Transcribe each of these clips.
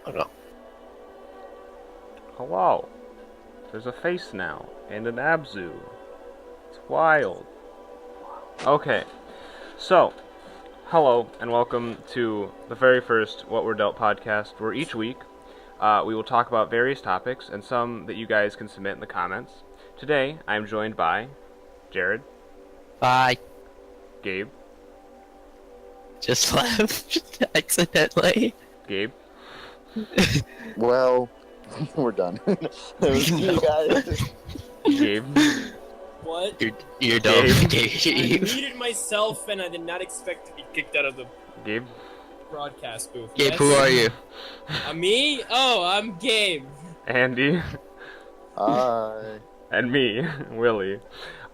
Oh no. Hello. There's a face now, and an Abzu. It's wild. Okay, so, hello, and welcome to the very first What We're Dealt podcast, where each week we will talk about various topics, and some that you guys can submit in the comments. Today, I am joined by Jared. Bye. Gabe. Just left accidentally. Gabe. Well, we're done. You guys. Gabe. What? You're dumb. I Gabe. muted myself and I did not expect to be kicked out of the Gabe. broadcast booth. Gabe, Yes? who are you? Me? Oh, I'm Gabe. Andy. Hi. And me, Willie.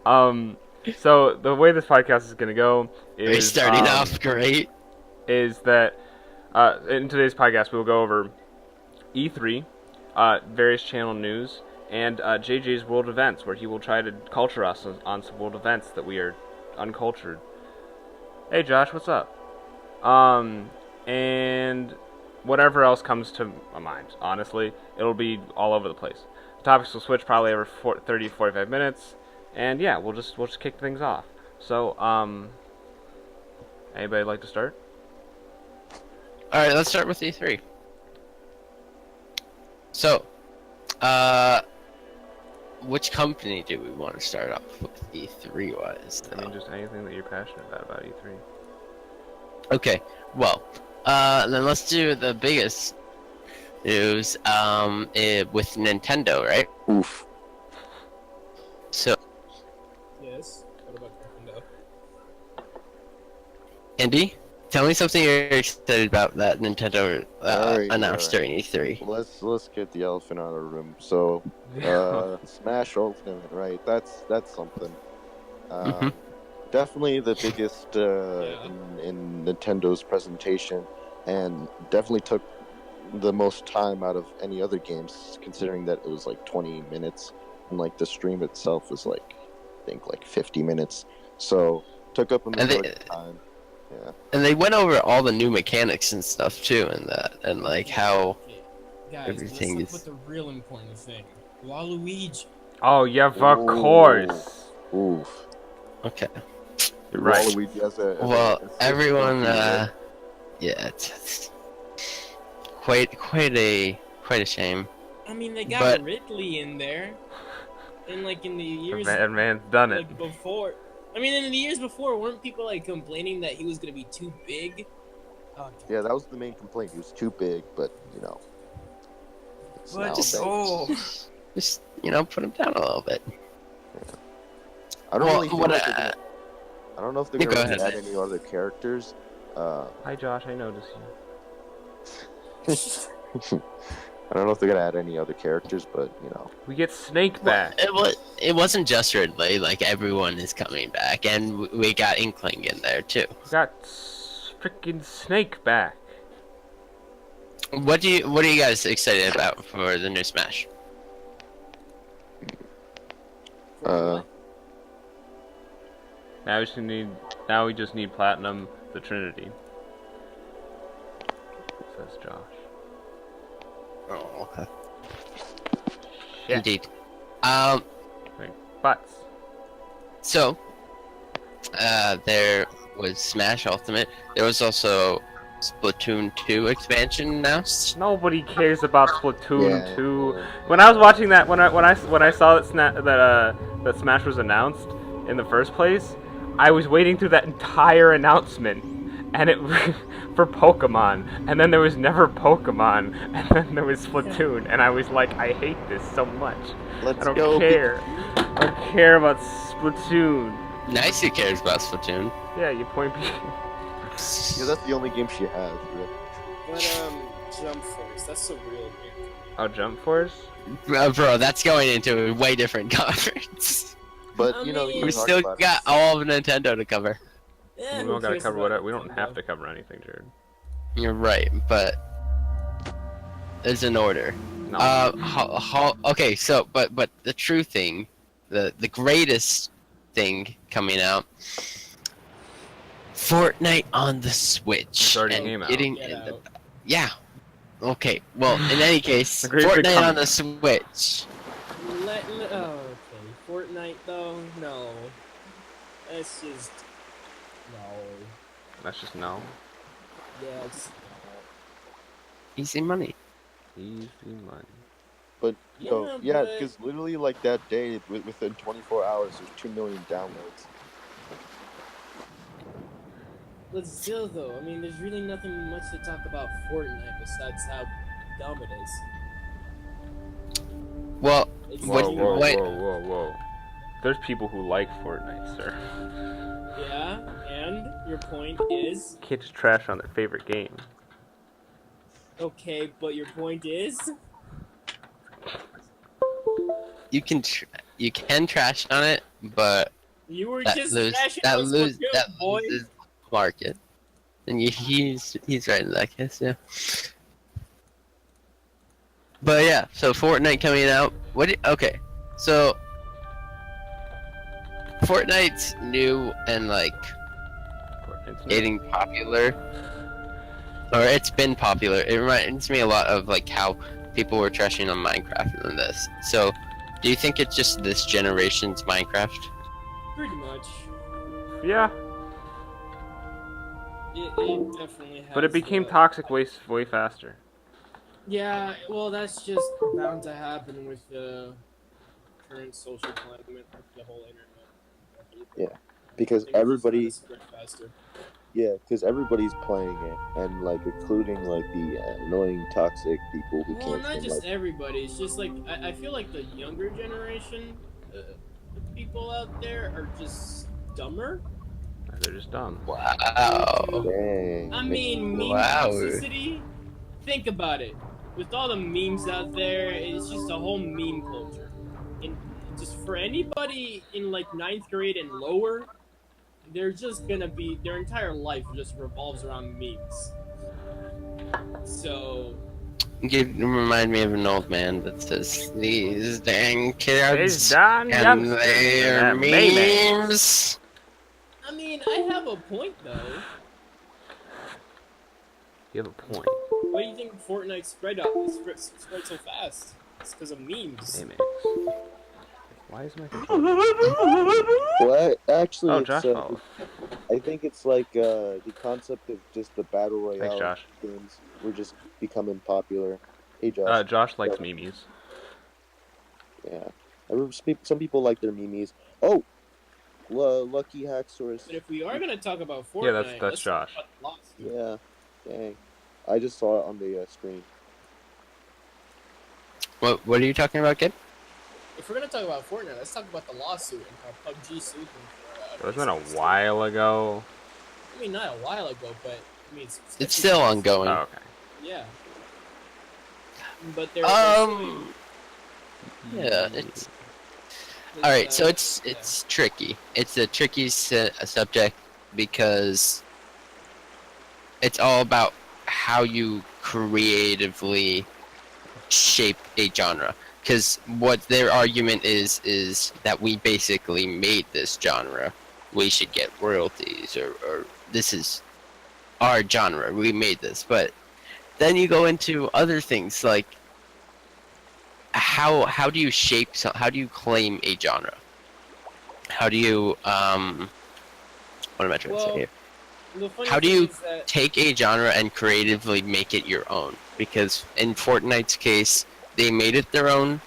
So the way this podcast is gonna go is We're starting off great. Is that in today's podcast we will go over E3, various channel news, and JJ's world events, where he will try to culture us on some world events that we are uncultured. Hey Josh, what's up? And whatever else comes to my mind. Honestly, it'll be all over the place. The topics will switch probably every 30-45 minutes, and yeah, we'll just kick things off. So, anybody like to start? Alright, let's start with E3. So, which company do we want to start off with E3 wise? I mean, just anything that you're passionate about E3. Okay, well, then let's do the biggest news, with Nintendo, right? Oof. So, Yes. What about Nintendo? Andy, tell me something you're excited about that Nintendo Alright, announced alright. during E3. Let's get the elephant out of the room. So, Smash Ultimate, right? That's something. Mhm. Definitely the biggest in Nintendo's presentation, and definitely took the most time out of any other games, considering that it was like 20 minutes, and like the stream itself was like, I think like 50 minutes. So took up a majority of time. Yeah. And they went over all the new mechanics and stuff too, and like how Okay. Guys, everything let's is- talk about the real important thing. Waluigi. Oh yeah, of Ooh. course. Oof. okay. You're right. Waluigi as a Well, as a everyone, hero. yeah, it's quite a shame. I mean, they got But- Ridley in there. And like in the years That man's done it. like before. I mean, in the years before, weren't people like complaining that he was gonna be too big? Oh, God. Yeah, that was the main complaint. He was too big, but you know. It's But now just big. Just put him down a little bit. I don't Well, really feel what like they're gonna, I don't know if they're Yeah, gonna go really ahead. add any other characters. Hi Josh, I noticed you. I don't know if they're gonna add any other characters, but you know. We get Snake back. It wasn't just Ridley. Like everyone is coming back, and we got Inkling in there too. We got freaking Snake back. What are you guys excited about for the new Smash? Now we just need Platinum, the Trinity. Says Josh. Oh, okay. Yeah. Indeed. Like, butts. So, there was Smash Ultimate. There was also Splatoon 2 expansion announced. Nobody cares about Splatoon Yeah, 2. yeah. When I was watching that, when I saw that Smash was announced in the first place, I was waiting through that entire announcement, and it for Pokemon, and then there was never Pokemon, and then there was Splatoon, and I was like, I hate this so much. Let's I don't go. care. I don't care about Splatoon. Nice, who cares about Splatoon? Yeah, you point me. Yeah, that's the only game she has. Right? But Jump Force, that's a real game. Oh, Jump Force? Bro, that's going into a way different conference. But you know, I you mean- can We talk still about got all of Nintendo to cover. Yeah, We who don't gotta cares cover about what we don't Nintendo? have to cover anything, Jared. You're right, but there's an order. No. Okay, so but the true thing, the greatest thing coming out, Fortnite on the Switch. It's already and came out. getting Get out. yeah, Okay, well, in any case, The great big Fortnite on comeback. the Switch. Oh, okay. Fortnite though, no. That's just no. That's just no. Yeah, it's Easy money. Easy money. But Yeah, yeah, but- because literally like that day, within 24 hours, there's 2 million downloads. but still though, I mean, there's really nothing much to talk about Fortnite besides how dumb it is. Well, It's What- Whoa, too whoa, what- whoa, whoa, whoa. There's people who like Fortnite, sir. Yeah, and your point is Kids trash on their favorite game. okay, but your point is you can trash on it, but you were that just loses trashing on Splatoon, boy. market. And he's right in that case, yeah. But yeah, so Fortnite coming out. Okay, so Fortnite's new and like Fortnite's new. getting popular, or it's been popular. It reminds me a lot of like how people were trashing on Minecraft and this. So, do you think it's just this generation's Minecraft? Pretty much. Yeah, It definitely has. but it became the- toxic way faster. Yeah, well, that's just bound to happen with the current social climate of the whole internet. Yeah, because Things just everybody, gotta spread faster. yeah, because everybody's playing it, and like including like the annoying toxic people who Well, can't not stand just like. everybody. It's just like I feel like the younger generation, the people out there are just dumber. They're just dumb. Wow. Dang. I mean, meme Wow. toxicity. Think about it. With all the memes out there, it's just a whole meme culture. And just for anybody in like 9th grade and lower, they're just gonna be their entire life just revolves around memes. So You remind me of an old man that says, "These dang kids These darn and youngsters their and their memes." I mean, I have a point though. You have a point. Why do you think Fortnite spread so fast? It's because of memes. Hey, man. Why is my controller? What? Actually, Oh, it's, Josh followed. I think it's like the concept of just the battle royale Thanks, Josh. games were just becoming popular. Hey, Josh. Josh likes memes. Yeah. I remember some people like their memes. Oh, Lucky Hacksaurus. But if we are gonna talk about Fortnite, Yeah, that's let's Josh. talk about the lawsuit. Yeah. Dang. I just saw it on the screen. What are you talking about, kid? If we're gonna talk about Fortnite, let's talk about the lawsuit and how PUBG sued them for. Wasn't that a while ago? I mean, not a while ago, but I mean, It's still ongoing. Oh, okay. Yeah. But they're Yeah, it's all right. So it's tricky. It's a tricky subject because it's all about how you creatively shape a genre. Because what their argument is that we basically made this genre. We should get royalties, or this is our genre. We made this, but then you go into other things like how do you shape? How do you claim a genre? How do you what am I trying to say here? The funny How do thing you is that take a genre and creatively make it your own? Because in Fortnite's case, they made it their own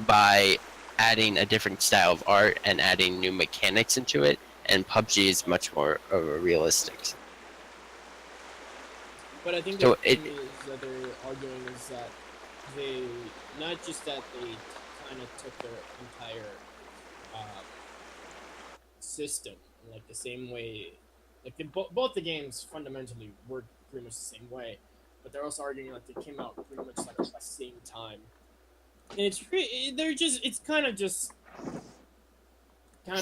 by adding a different style of art and adding new mechanics into it, and PUBG is much more of a realistic. But I think So the thing is that they're arguing is that they not just that they kind of took their entire system like the same way, like both the games fundamentally work pretty much the same way, but they're also arguing like they came out pretty much like at the same time. And it's kind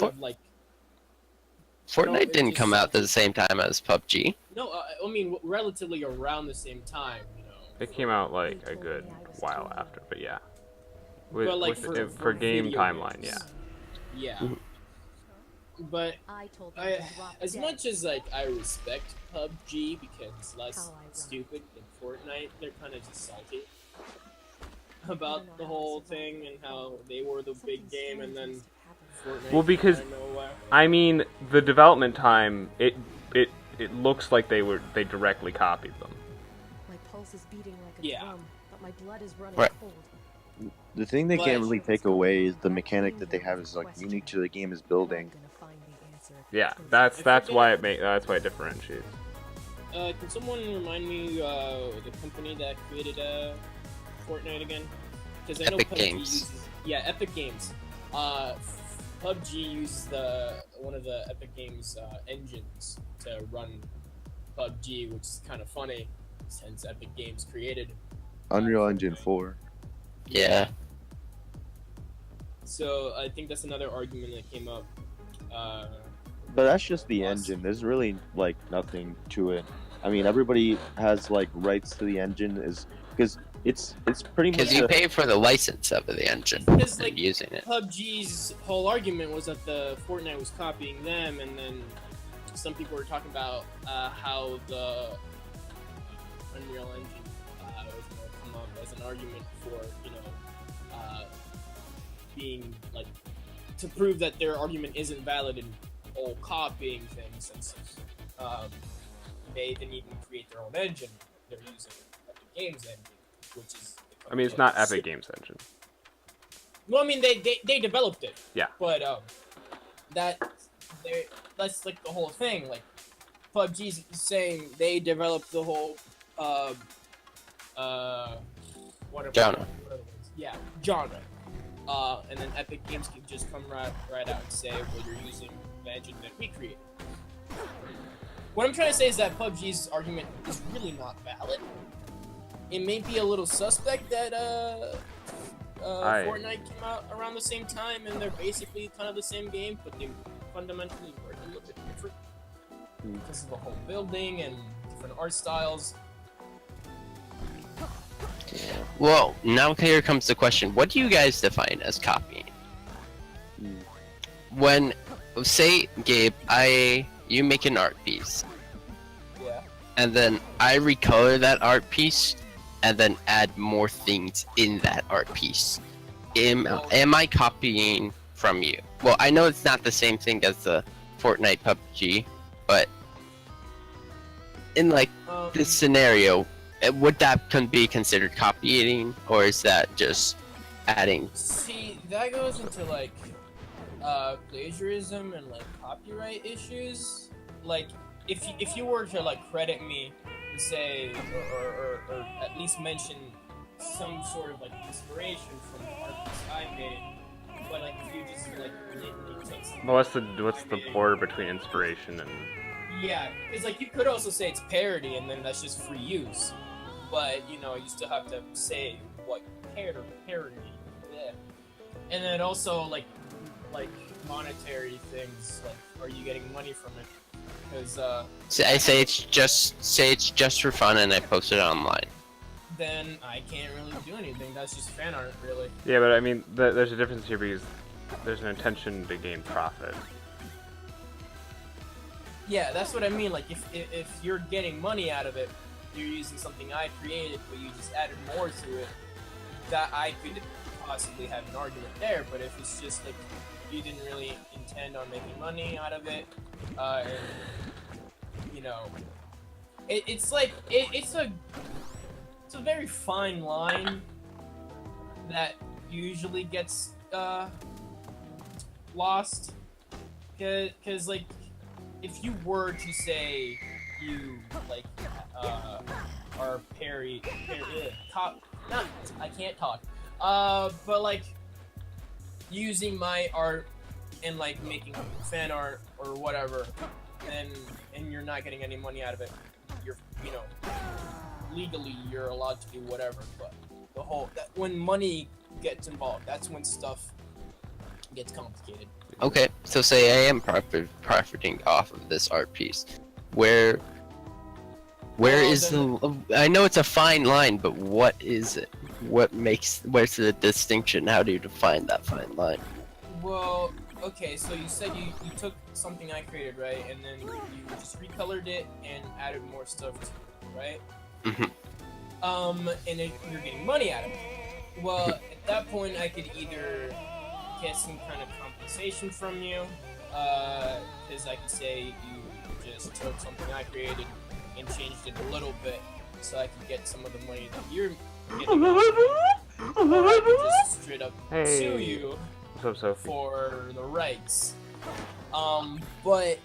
of like Fortnite it didn't just- come out at the same time as PUBG. no, I mean relatively around the same time, you know. It came out like a good while after, but yeah. But like For game video timeline, games. yeah. Yeah. Mhm. But I told them to drop as dead. much as like I respect PUBG because it's less How I run. stupid than Fortnite, they're kind of just salty about the whole thing and how they were the big game and then Fortnite. Well, because- I don't know why. I mean, the development time, it looks like they directly copied them. My pulse is beating like a Yeah. drum, but my blood is running Right. cold. The thing they can't But- really take away is the mechanic that they have is like unique to the game is building. I'm gonna find the answer. Yeah, that's why it differentiates. Can someone remind me the company that created Fortnite again? Because I know Epic PUBG Games. uses Epic Games. PUBG uses one of the Epic Games engines to run PUBG, which is kind of funny since Epic Games created Unreal Engine 4. Yeah. So I think that's another argument that came up. But that's just the engine. There's really like nothing to it. I mean, everybody has like rights to the engine is because it's pretty much Because you a- pay for the license of the engine Because, and like, using it. PUBG's whole argument was that the Fortnite was copying them, and then some people were talking about how the Unreal Engine was going to come up as an argument for being like to prove that their argument isn't valid in all copying things, since they didn't even create their own engine. They're using Epic Games engine, which is. I mean, it's not Epic Games Engine. Well, I mean, they developed it. Yeah. But that's like the whole thing. Like, PUBG's saying they developed the whole whatever. Genre. Yeah, genre. And then Epic Games can just come right out and say, well, you're using the engine that we created. What I'm trying to say is that PUBG's argument is really not valid. It may be a little suspect that Fortnite came out around the same time and they're basically kind of the same game, but they fundamentally work a little bit different because of the whole building and different art styles. Well, now here comes the question. What do you guys define as copying? When, say, Gabe, you make an art piece, Yeah. and then I recolor that art piece, and then add more things in that art piece. Am I copying from you? Well, I know it's not the same thing as the Fortnite PUBG, but in like this scenario, would that be considered copying, or is that just adding? See, that goes into like plagiarism and like copyright issues. Like, if you were to like credit me and say, or at least mention some sort of like inspiration from the art piece I made, but like if you just like blatantly took something. Well, what's the border between inspiration and? Yeah, because like you could also say it's parody, and then that's just free use. But you know, you still have to say what parody. Yeah. And then also like monetary things. Like, are you getting money from it? Because I say it's just for fun, and I post it online. then I can't really do anything. That's just fan art, really. Yeah, but I mean, there's a difference here because there's an intention to gain profit. Yeah, that's what I mean. Like, if you're getting money out of it, you're using something I created, but you just added more to it, that I could possibly have an argument there. But if it's just like you didn't really intend on making money out of it, and you know, it's a very fine line that usually gets lost, because like if you were to say you like are I can't talk, but like using my art and like making fan art or whatever, and you're not getting any money out of it, you're, you know, legally you're allowed to do whatever, but the whole when money gets involved, that's when stuff gets complicated. Okay, so say I am profiting off of this art piece. Where is the? I know it's a fine line, but what is it? Where's the distinction? How do you define that fine line? Well, okay, so you said you took something I created, right? And then you just recolored it and added more stuff to it, right? And then you're getting money out of it. Well, at that point, I could either get some kind of compensation from you, because I could say you just took something I created and changed it a little bit, so I could get some of the money that you're getting, or I could just straight up sue you for the rights. But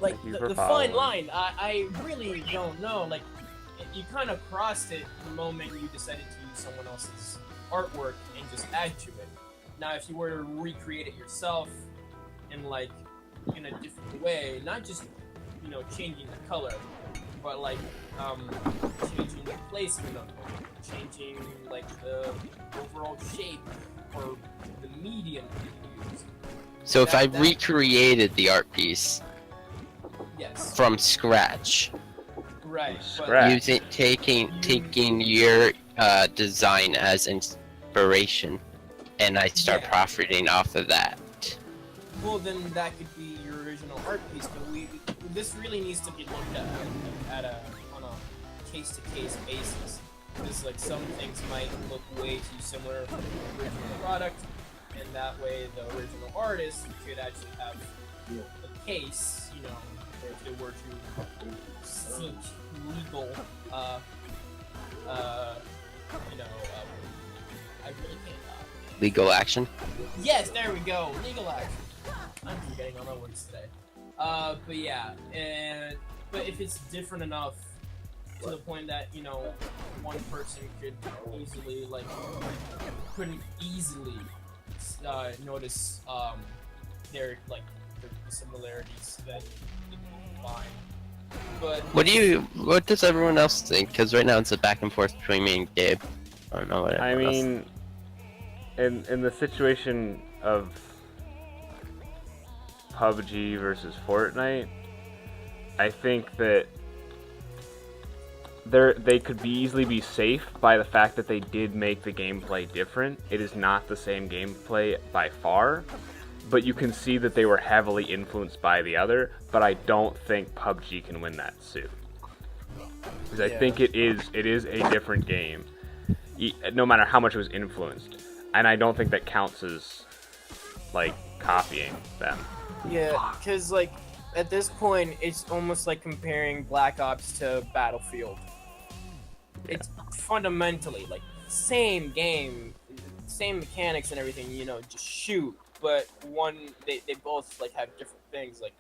like the fine line, I really don't know. Like, you kind of crossed it the moment you decided to use someone else's artwork and just add to it. Now, if you were to recreate it yourself in like in a different way, not just changing the color, but like changing the placement of it, changing like the overall shape or the medium that you use. So if I recreated the art piece Yes. from scratch, Right. using taking your design as inspiration, and I start profiting off of that. Well, then that could be your original art piece, but this really needs to be looked at on a case-to-case basis, because like some things might look way too similar to the original product, and that way the original artist could actually have a case, where if they were to seek legal, I really can't. Legal action? Yes, there we go. Legal action. I'm forgetting all my words today. But yeah, but if it's different enough to the point that one person couldn't easily notice their the similarities that you can find. But what does everyone else think? Because right now it's a back and forth between me and Gabe. I don't know what I mean, in the situation of PUBG versus Fortnite, I think that they could easily be safe by the fact that they did make the gameplay different. It is not the same gameplay by far, but you can see that they were heavily influenced by the other. But I don't think PUBG can win that suit, because I think it is a different game, no matter how much it was influenced, and I don't think that counts as like copying them. Yeah, because like at this point, it's almost like comparing Black Ops to Battlefield. It's fundamentally like same game, same mechanics and everything. Just shoot. But they both like have different things. Like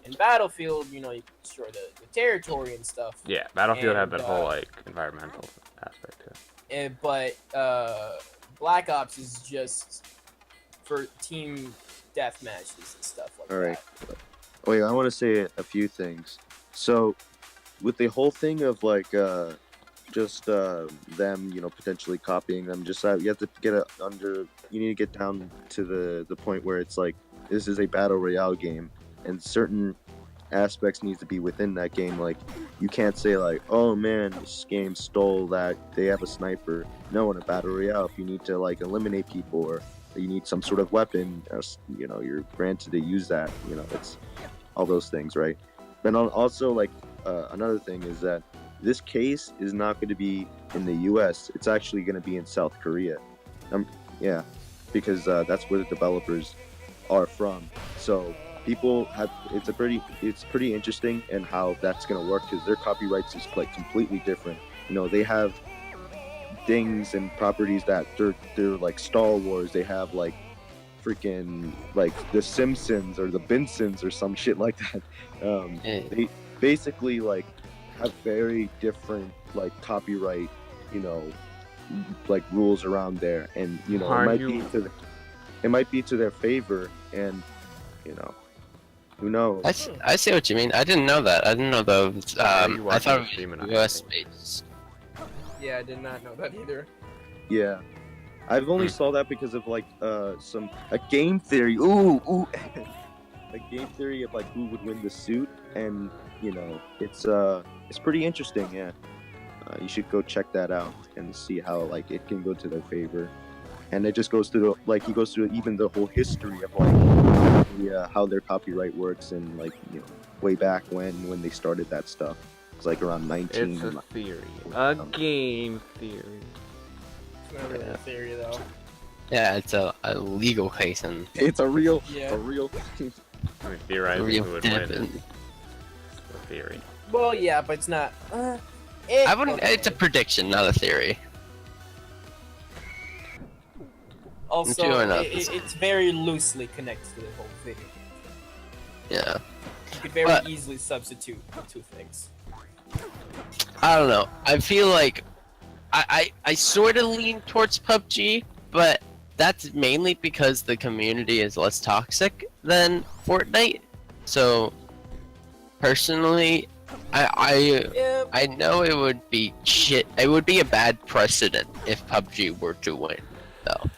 in Battlefield, you can destroy the territory and stuff. Yeah, Battlefield had that whole like environmental aspect to it. But Black Ops is just for team death matches and stuff like that. All right. Wait, I want to say a few things. So, with the whole thing of like just them, potentially copying them, just you have to get it under. You need to get down to the point where it's like this is a battle royale game, and certain aspects needs to be within that game. Like you can't say like, oh man, this game stole that. They have a sniper. No, in a battle royale, if you need to like eliminate people or you need some sort of weapon, you're granted to use that. It's all those things, right? Then also like another thing is that this case is not going to be in the U.S. It's actually going to be in South Korea. Yeah, because that's where the developers are from. So people have it's pretty interesting in how that's going to work, because their copyrights is like completely different. They have things and properties that they're like Star Wars. They have like freaking like the Simpsons or the Bensons or some shit like that. They basically like have very different like copyright, like rules around there, and it might be to their favor, and who knows. I see what you mean. I didn't know that. I didn't know those. I thought it was US based. Yeah, I did not know that either. Yeah, I've only saw that because of like a game theory. Ooh, a game theory of like who would win the suit, and it's pretty interesting. Yeah, you should go check that out and see how like it can go to their favor, and it just goes through he goes through even the whole history of like how their copyright works and like way back when they started that stuff. It's like around 19. It's a theory. A game theory. It's not really a theory though. Yeah, it's a legal case and It's a real Yeah. a real. I mean, theorizing real who would win dip. is a theory. Well, yeah, but it's not. I wouldn't. It's a prediction, not a theory. Also, doing that. it's very loosely connected to the whole video game. Yeah. You could very But- easily substitute the two things. I don't know. I feel like I sort of lean towards PUBG, but that's mainly because the community is less toxic than Fortnite. So personally, Yeah, I know it would be shit. It would be a bad precedent if PUBG were to win, though.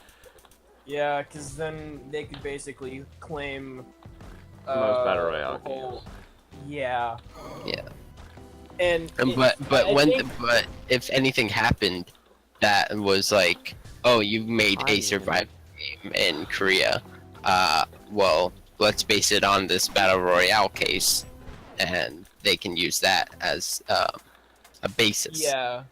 yeah, because then they could basically claim Most battle royale the whole- games. Yeah. Yeah. And But if anything happened that was like, oh, you made a survival game in Korea, well, let's base it on this battle royale case, and they can use that as a basis. Yeah.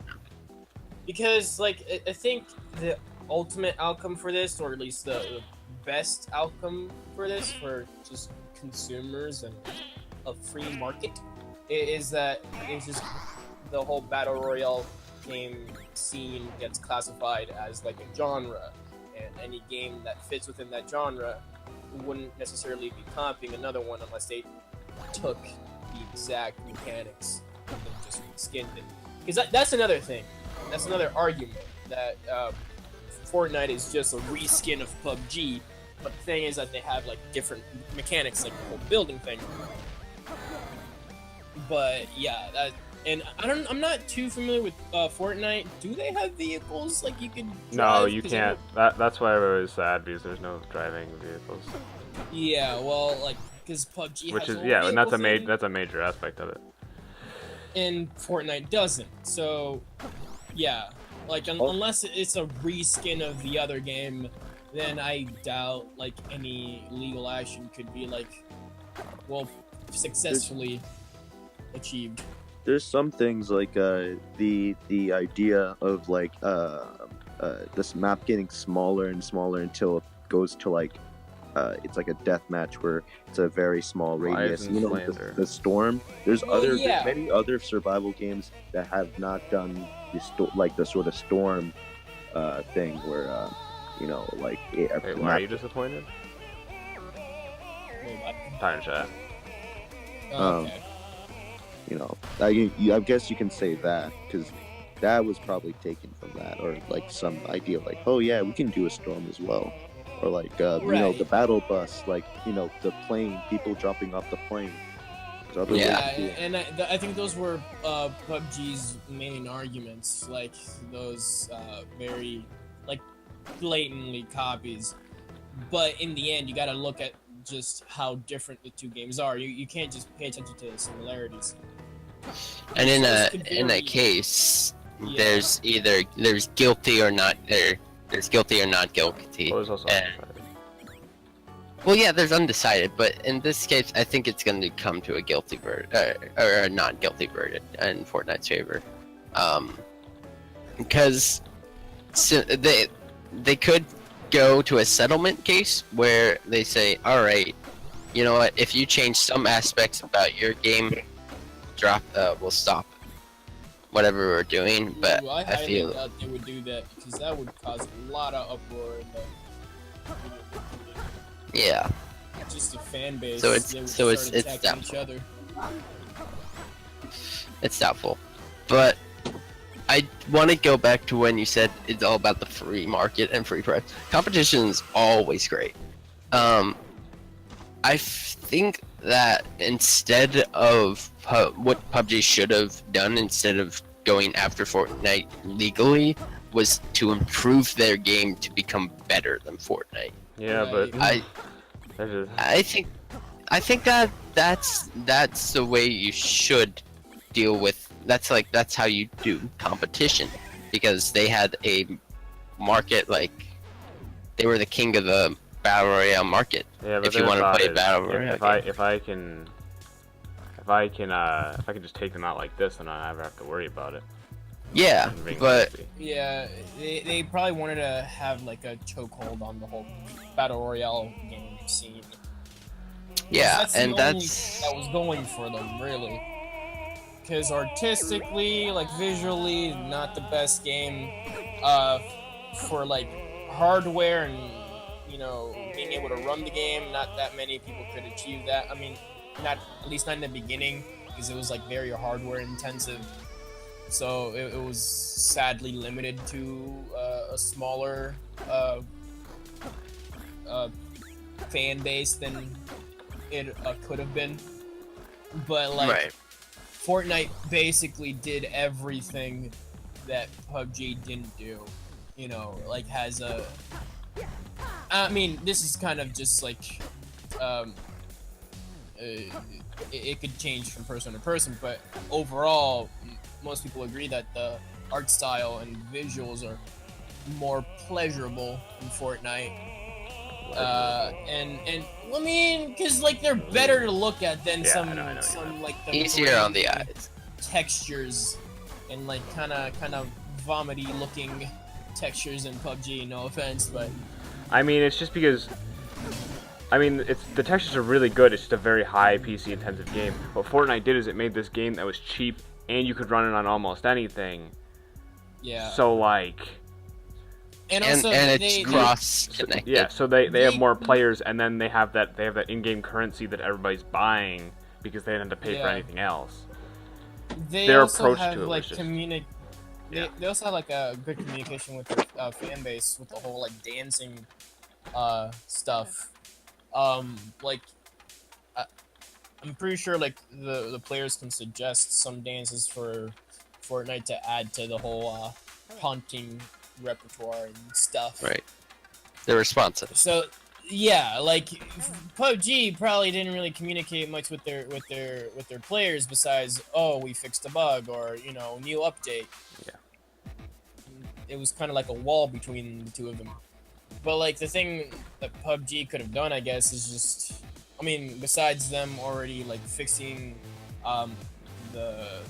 Because, like, I think the ultimate outcome for this, or at least the best outcome for this, for just consumers and a free market, is that it's just the whole battle royale game scene gets classified as like a genre, and any game that fits within that genre wouldn't necessarily be copying another one unless they took the exact mechanics and just skinned it. Because that's another thing. That's another argument that Fortnite is just a reskin of PUBG. But the thing is that they have like different mechanics, like the whole building thing. But yeah, I'm not too familiar with Fortnite. Do they have vehicles like you can? No, drive? you 'Cause can't. That's why I was sad, because there's no driving vehicles. Yeah, well, like because PUBG Which has is a whole yeah, and vehicle thing, that's a major aspect of it. and Fortnite doesn't. So yeah, like unless it's a reskin of the other game, then I doubt like any legal action could be like, well, successfully achieved. There's some things like the idea of like this map getting smaller and smaller until it goes to like it's like a death match where it's a very small radius. Horizon You know, Slander. the storm. There's yeah. many other survival games that have not done the sort of storm thing where like Wait, why are you disappointed? Time chat. Okay. I guess you can say that because that was probably taken from that, or like some idea like, oh yeah, we can do a storm as well, or like Right. the battle bus, like the plane, people dropping off the plane. Yeah. And I think those were PUBG's main arguments, like those very like blatantly copies. But in the end, you got to look at just how different the two games are. You can't just pay attention to the similarities. And in Source a could in vary. a case, Yeah. there's guilty or not there's guilty or not guilty. Well, there's also And- Well, yeah, there's undecided, but in this case, I think it's going to come to a guilty verdict or a not guilty verdict in Fortnite's favor, because they could go to a settlement case where they say, all right, you know what, if you change some aspects about your game, we'll stop whatever we're doing. But Ooh, I I highly feel doubt they would do that because that would cause a lot of uproar in the video game community. yeah. Just the fan base. So it's- they would so it's- start it's attacking each other. It's doubtful. But I want to go back to when you said it's all about the free market and free price. Competition is always great. I think that instead of what PUBG should have done, instead of going after Fortnite legally, was to improve their game to become better than Fortnite. Yeah, but I think that's the way you should deal with. That's how you do competition, because they had a market, like they were the king of the battle royale market. Yeah, but If you the want to thought play is, battle royale, if I can just take them out like this, then I never have to worry about it. yeah, Being but lazy. Yeah, they probably wanted to have like a chokehold on the whole battle royale game scene. yeah, That's and the only that's that was going for them, really. Because artistically, like visually, not the best game. For like hardware and being able to run the game, not that many people could achieve that. I mean, at least not in the beginning, because it was like very hardware intensive. So it was sadly limited to a smaller fan base than it could have been. But like, right. Fortnite basically did everything that PUBG didn't do. Like has a. I mean, this is kind of just like, it could change from person to person, but overall, most people agree that the art style and visuals are more pleasurable in Fortnite. And I mean, because like they're better to look at than some I know. like the Easier on the grainy eyes. textures and like kind of vomity looking textures in PUBG. No offense, but I mean, it's just because. I mean, the textures are really good. It's just a very high PC intensive game. What Fortnite did is it made this game that was cheap and you could run it on almost anything. yeah. So like. And also, it's cross connected. Yeah, so they have more players, and then they have that in-game currency that everybody's buying because they didn't have to pay for anything else. Their also approach have to it like was just They also have like a good communication with their fan base with the whole like dancing stuff. Like I'm pretty sure like the players can suggest some dances for Fortnite to add to the whole haunting repertoire and stuff. Right. They're responsive. So yeah, like PUBG probably didn't really communicate much with their players besides, oh, we fixed a bug or new update. Yeah. It was kind of like a wall between the two of them. But like the thing that PUBG could have done, I guess, is just, I mean, besides them already like fixing the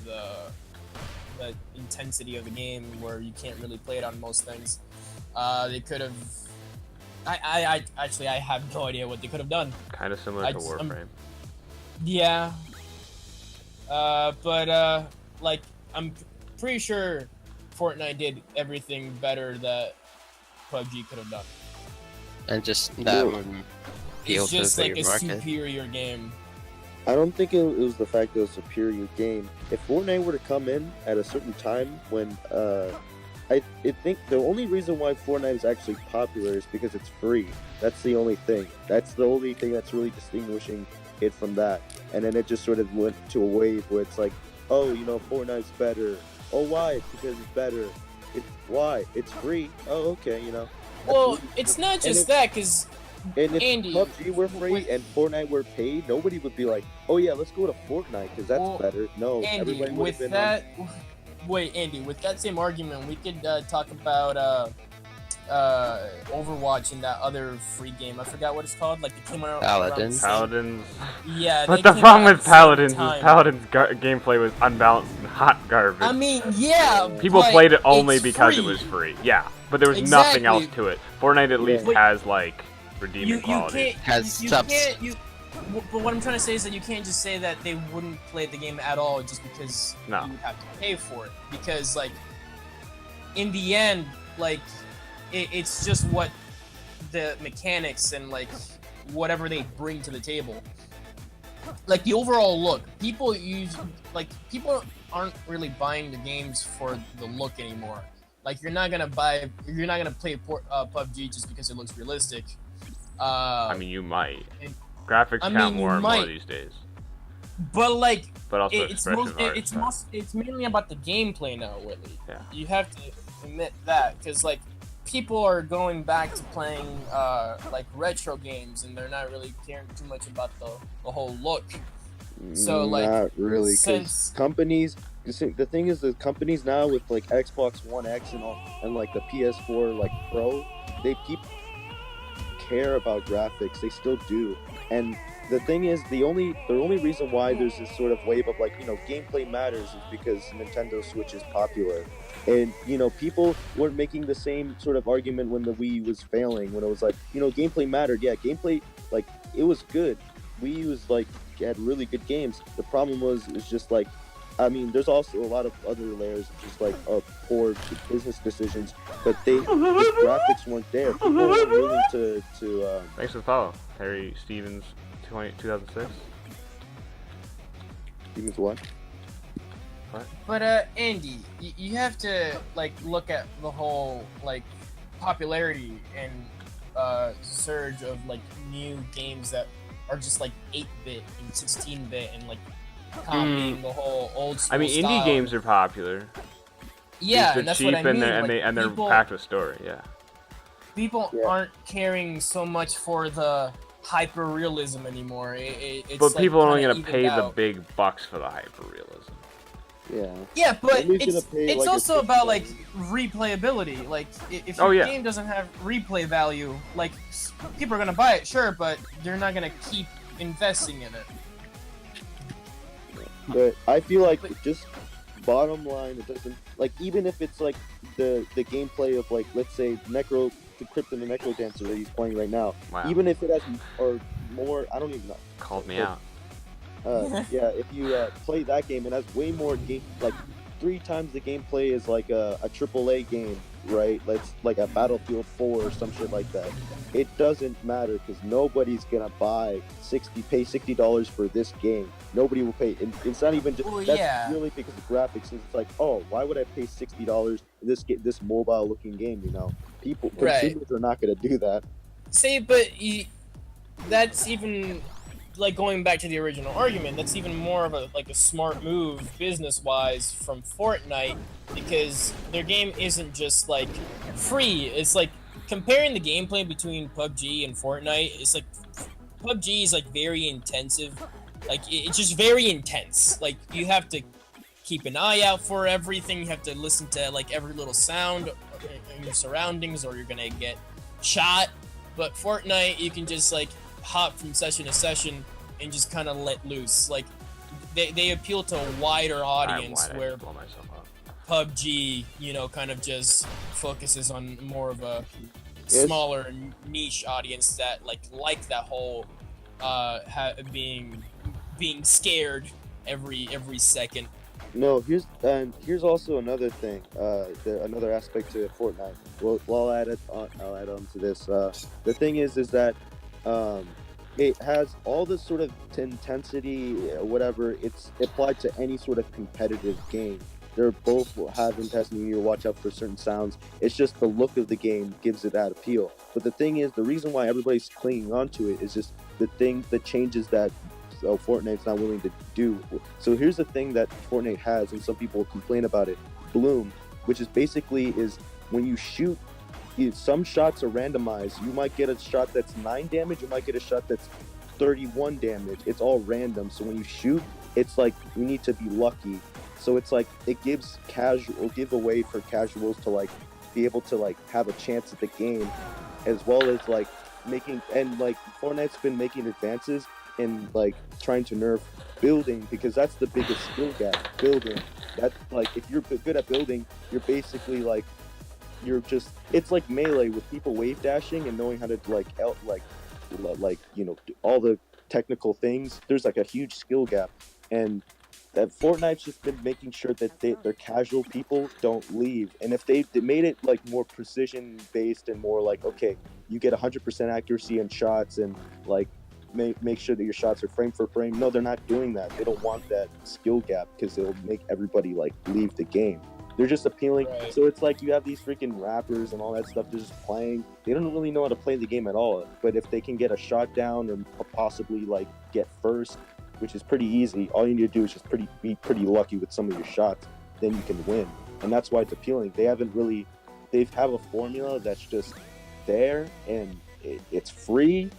intensity of the game where you can't really play it on most things, they could have. I actually have no idea what they could have done. Kind of similar to Warframe. Yeah. But like I'm pretty sure Fortnite did everything better that PUBG could have done. And just that would appeal It's to just the like a bigger market. superior game. I don't think it was the fact that it was a superior game. If Fortnite were to come in at a certain time when, I think the only reason why Fortnite is actually popular is because it's free. That's the only thing. That's the only thing that's really distinguishing it from that. And then it just sort of went to a wave where it's like, oh, Fortnite's better. Oh, why? It's because it's better. Why? It's free. Oh, okay, Well, it's not just that, because And if Andy, PUBG were free and Fortnite were paid, nobody would be like, oh yeah, let's go to Fortnite because that's better. No, Andy, everybody would have with been that, wait, Andy, with that same argument, we could talk about Overwatch and that other free game. I forgot what it's called. Like it came out. Paladins. Paladins. Yeah. But they the came problem out at with the Paladins same is time. Paladins' gameplay was unbalanced and hot garbage. I mean, yeah. People but played it only it's because free. it was free. Yeah, but there was nothing else Exactly. to it. Fortnite at least Wait. has like redeeming qualities. Has you subs. can't. But what I'm trying to say is that you can't just say that they wouldn't play the game at all just because No. you would have to pay for it. Because like, in the end, like, it's just what the mechanics and like whatever they bring to the table. Like the overall look, people aren't really buying the games for the look anymore. Like you're not gonna play PUBG just because it looks realistic. I mean, you might. and- Graphics I count mean, more you and more might. these days. But like, But also it's expression art. it's mainly about the gameplay now, Willie. Yeah. You have to admit that because like people are going back to playing like retro games and they're not really caring too much about the whole look. So like, not really, because since companies. The thing is, the companies now with like Xbox One X and like the PS4 like Pro, they keep care about graphics. They still do. And the thing is, the only reason why there's this sort of wave of like, gameplay matters is because Nintendo Switch is popular. And, people weren't making the same sort of argument when the Wii was failing, when it was like, gameplay mattered. Yeah, gameplay, like, it was good. Wii was like, had really good games. The problem is just like, I mean, there's also a lot of other layers of just like poor business decisions, but the graphics weren't there. People weren't willing to Thanks for the follow, Harry Stevens, 2006. Stevens what? But Andy, you have to like look at the whole like popularity and surge of like new games that are just like 8-bit and 16-bit and like copying the whole old school I mean, style. indie games are popular. Yeah, They're and that's cheap what I mean. and Like, they're packed with story. Yeah. People aren't caring so much for the hyper realism anymore. It's But like people are only kinda gonna pay evened the out. big bucks for the hyper realism. Yeah. Yeah, but Nobody's gonna pay, it's like, a also about like $50. replayability. Like if Oh, your yeah. game doesn't have replay value, like people are gonna buy it, sure, but they're not gonna keep investing in it. But I feel like just bottom line, it doesn't like, even if it's like the gameplay of like, let's say the Crypt and the Necro Dancer that he's playing right now. Wow. Even if it has or more, I don't even know. Called me out. Yeah, if you play that game, it has way more game, like 3 times the gameplay is like a AAA game, right? Like a Battlefield 4 or some shit like that. It doesn't matter because nobody's gonna pay $60 for this game. Nobody will pay. And it's not even just that's really because of graphics. It's like, oh, why would I pay $60 for this mobile looking game? Consumers are not gonna do that. See, but that's even like going back to the original argument. That's even more of a smart move business wise from Fortnite, because their game isn't just like free. It's like comparing the gameplay between PUBG and Fortnite. It's like PUBG is like very intensive. Like it's just very intense. Like you have to keep an eye out for everything. You have to listen to like every little sound in your surroundings, or you're gonna get shot. But Fortnite, you can just like hop from session to session and just kind of let loose. Like they appeal to a wider audience, where blow myself up. PUBG, kind of just focuses on more of a smaller niche audience that like that whole being scared every second. No, here's also another thing. Another aspect to Fortnite. Well, I'll add on to this. The thing is that it has all this sort of intensity, whatever. It's applied to any sort of competitive game. They're both have intensity. You watch out for certain sounds. It's just the look of the game gives it that appeal. But the thing is, the reason why everybody's clinging onto it is just the changes that Fortnite's not willing to do. So here's the thing that Fortnite has, and some people complain about it: Bloom, which is basically when you shoot, some shots are randomized. You might get a shot that's 9 damage, you might get a shot that's 31 damage. It's all random. So when you shoot, it's like you need to be lucky. So it's like it gives giveaway for casuals to like be able to like have a chance at the game, as well as like Fortnite's been making advances in like trying to nerf building, because that's the biggest skill gap. Building, that's like, if you're good at building, you're basically like, it's like Melee with people wave dashing and knowing how to do all the technical things. There's like a huge skill gap, and that Fortnite's just been making sure that their casual people don't leave. And if they made it like more precision based and more like, okay, you get 100% accuracy in shots and like make sure that your shots are frame for frame. No, they're not doing that. They don't want that skill gap because it'll make everybody like leave the game. They're just appealing. Right. So it's like you have these freaking rappers and all that stuff. They're just playing. They don't really know how to play the game at all. But if they can get a shot down or possibly like get first, which is pretty easy, all you need to do is just be pretty lucky with some of your shots, then you can win. And that's why it's appealing. They have a formula that's just there, and it's free.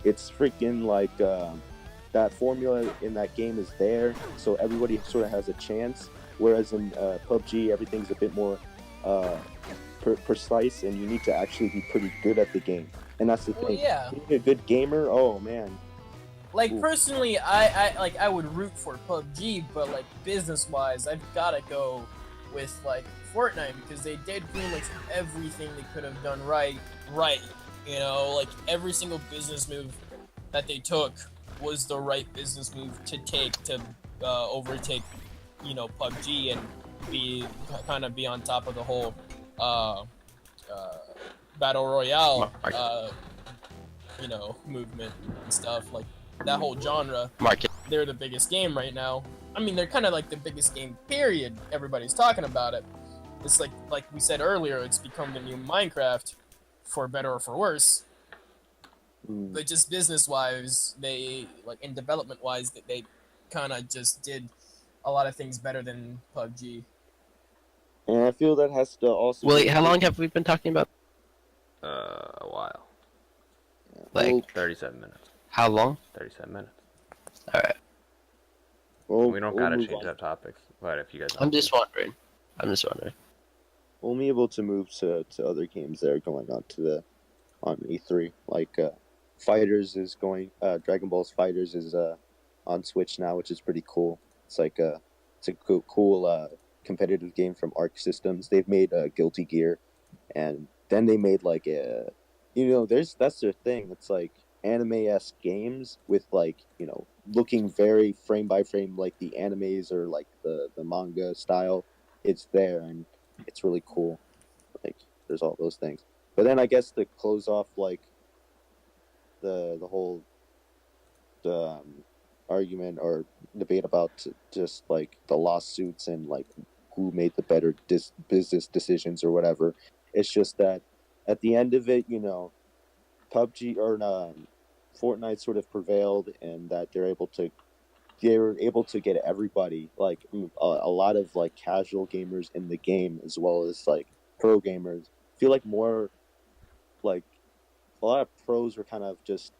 It's freaking like that formula in that game is there, so everybody sort of has a chance. Whereas in PUBG, everything's a bit more precise, and you need to actually be pretty good at the game. And that's the Well, thing. yeah. Being a good gamer, oh man. Like Ooh. personally, I would root for PUBG, but like business wise, I've gotta go with like Fortnite because they did pretty much everything they could have done right. You know, like every single business move that they took was the right business move to take to overtake, you know, PUBG and be on top of the whole battle royale, you know, movement and stuff. Like that whole genre. Market. They're the biggest game right now. I mean, they're kind of like the biggest game. Period. Everybody's talking about it. It's like we said earlier. It's become the new Minecraft, for better or for worse. But just business-wise, they like in development-wise, that they kind of just did a lot of things better than PUBG. And I feel that has to also. Wait, how long have we been talking about? A while. Like 37 minutes. How long? 37 minutes. All right. Well, We don't we'll gotta move change on. up topics, but if you guys. I'm just wondering. We'll be able to move to other games that are going on on E3. Like Fighters is going. Dragon Ball's Fighters is on Switch now, which is pretty cool. It's like it's a cool competitive game from Arc Systems. They've made Guilty Gear, and then they made like that's their thing. It's like anime-esque games with like, looking very frame by frame like the animes or like the manga style. It's there and it's really cool. Like there's all those things. But then I guess to close off like the whole argument or debate about just like the lawsuits and like who made the better business decisions or whatever. It's just that at the end of it, PUBG or Fortnite sort of prevailed, and that they were able to get everybody, like a lot of like casual gamers in the game as well as like pro gamers. I feel like more like a lot of pros were kind of just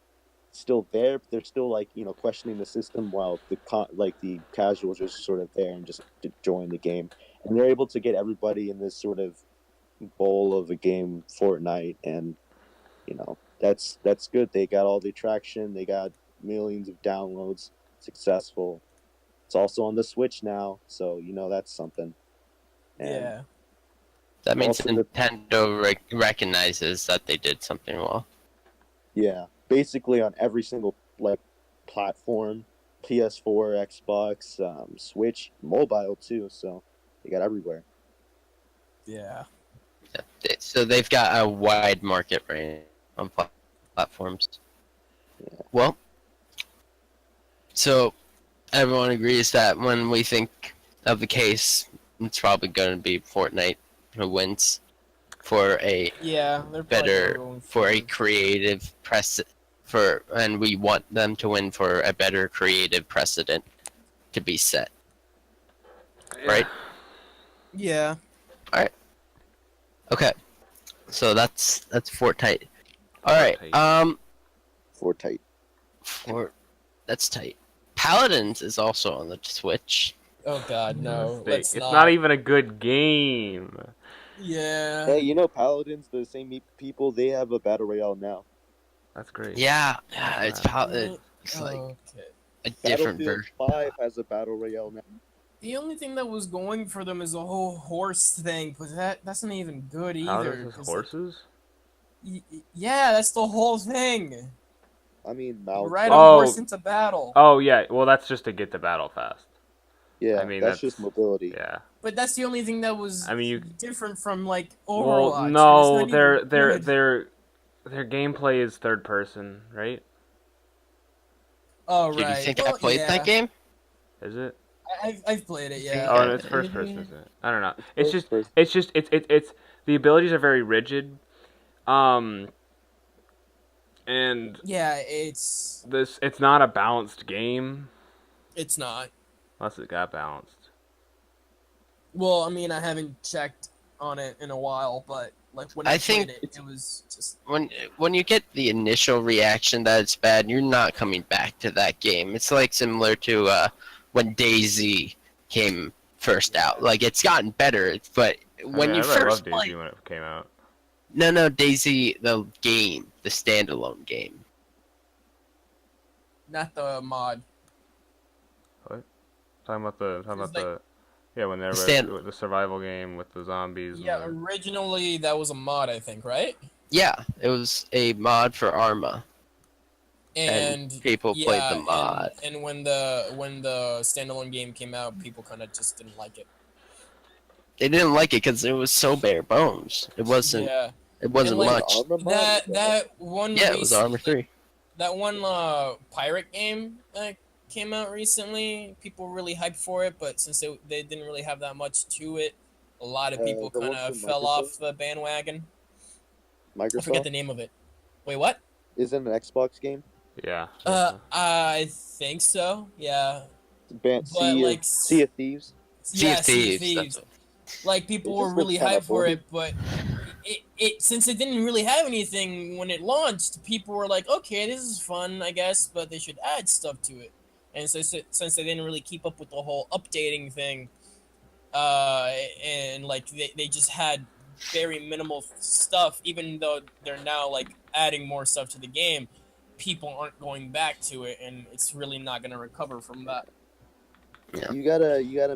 still there, but they're still like questioning the system, while the casuals are just sort of there and just enjoying the game, and they're able to get everybody in this sort of bowl of a game, Fortnite, and that's good. They got all the traction, they got millions of downloads, successful. It's also on the Switch now, so that's something. And Yeah. That means Also Nintendo recognizes that they did something well. yeah, basically on every single like platform, PS4, Xbox, Switch, mobile too. So they got everywhere. Yeah. So they've got a wide market range on platforms. Yeah. Well, so everyone agrees that when we think of the case, it's probably going to be Fortnite who wins for a Yeah. They're probably better, going for a creative and we want them to win for a better creative precedent to be set. Right? Yeah. Okay. So that's Fortnite. All right. Fortnite. That's tight. Paladins is also on the Switch. Oh God, no. It's not even a good game. Yeah. Hey, Paladins, the same people, they have a battle royale now. That's great. Yeah, it's it's like Okay. a different Battlefield version. 5 has a battle royale now. The only thing that was going for them is the whole horse thing, but that's not even good either. Paladins is 'cause, horses? yeah, that's the whole thing. I mean, You Mount. ride a horse into battle. Oh yeah, well that's just to get to battle fast. Yeah, I mean, that's just mobility. Yeah. But that's the only thing that was different from like Overwatch. Well, It's no, not even good. their gameplay is third person, right? Oh Do right. you think Well, I played that game? Is it? I've played it. Yeah. Oh, no, it's first person, isn't it? I don't know. It's First person. it's the abilities are very rigid. And Yeah, it's not a balanced game not. unless it got balanced. Well, I mean, I haven't checked on it in a while, but like when I I think played it, it was just When you get the initial reaction that it's bad, you're not coming back to that game. It's like similar to when DayZ came first out. Like it's gotten better, but when you I first loved play, Daisy when it came out. no, Daisy, the game, the standalone game. Not the mod. Talking about It's the yeah, when they were stand- the survival game with the zombies. Yeah, And originally that was a mod, I think, right? Yeah, it was a mod for Arma, and people played the mod. And when the standalone game came out, people kind of just didn't like it. They didn't like it because it was so bare bones. It wasn't. Yeah, It wasn't And, like, much. Armor mod? that one. Yeah, it was Armor 3. That one pirate game that came out recently, people were really hyped for it, but since they didn't really have that much to it, a lot of people the one kind of from fell Microsoft? off the bandwagon. I Microsoft? forget the name of it. Wait, what? Is it an Xbox game? yeah. I think so. Yeah. Ban- But, sea, like, sea of Thieves? Sea of Sea of Thieves, that's Thieves. Like, people It were just really looks kinda hyped for boring. it, but it since it didn't really have anything when it launched, people were like, okay, this is fun, I guess, but they should add stuff to it. And so since they didn't really keep up with the whole updating thing, and like they just had very minimal stuff, even though they're now like adding more stuff to the game, people aren't going back to it, and it's really not going to recover from that. Yeah. You gotta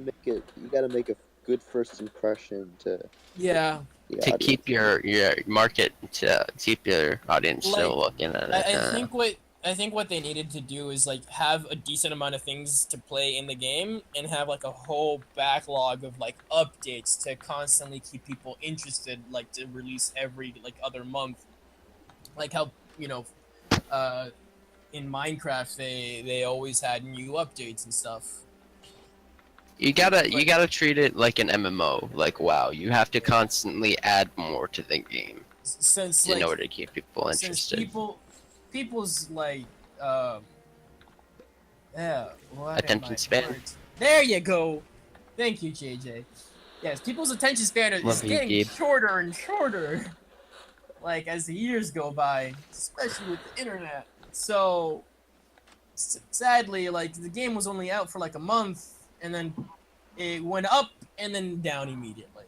make a good first impression to Yeah. the To audience. keep your market, to keep your audience still looking at it. I think what they needed to do is like have a decent amount of things to play in the game and have like a whole backlog of like updates to constantly keep people interested, like to release every like other month. Like how, in Minecraft they always had new updates and stuff. You gotta treat it like an MMO, like WoW. You have to constantly add more to the game Since in like order to keep people since interested. people's like what Attention am I- span. words? There you go. Thank you, JJ. Yes, people's attention span is Love you, getting Gabe. shorter and shorter, like as the years go by, especially with the internet. So sadly, like the game was only out for like a month, and then it went up and then down immediately.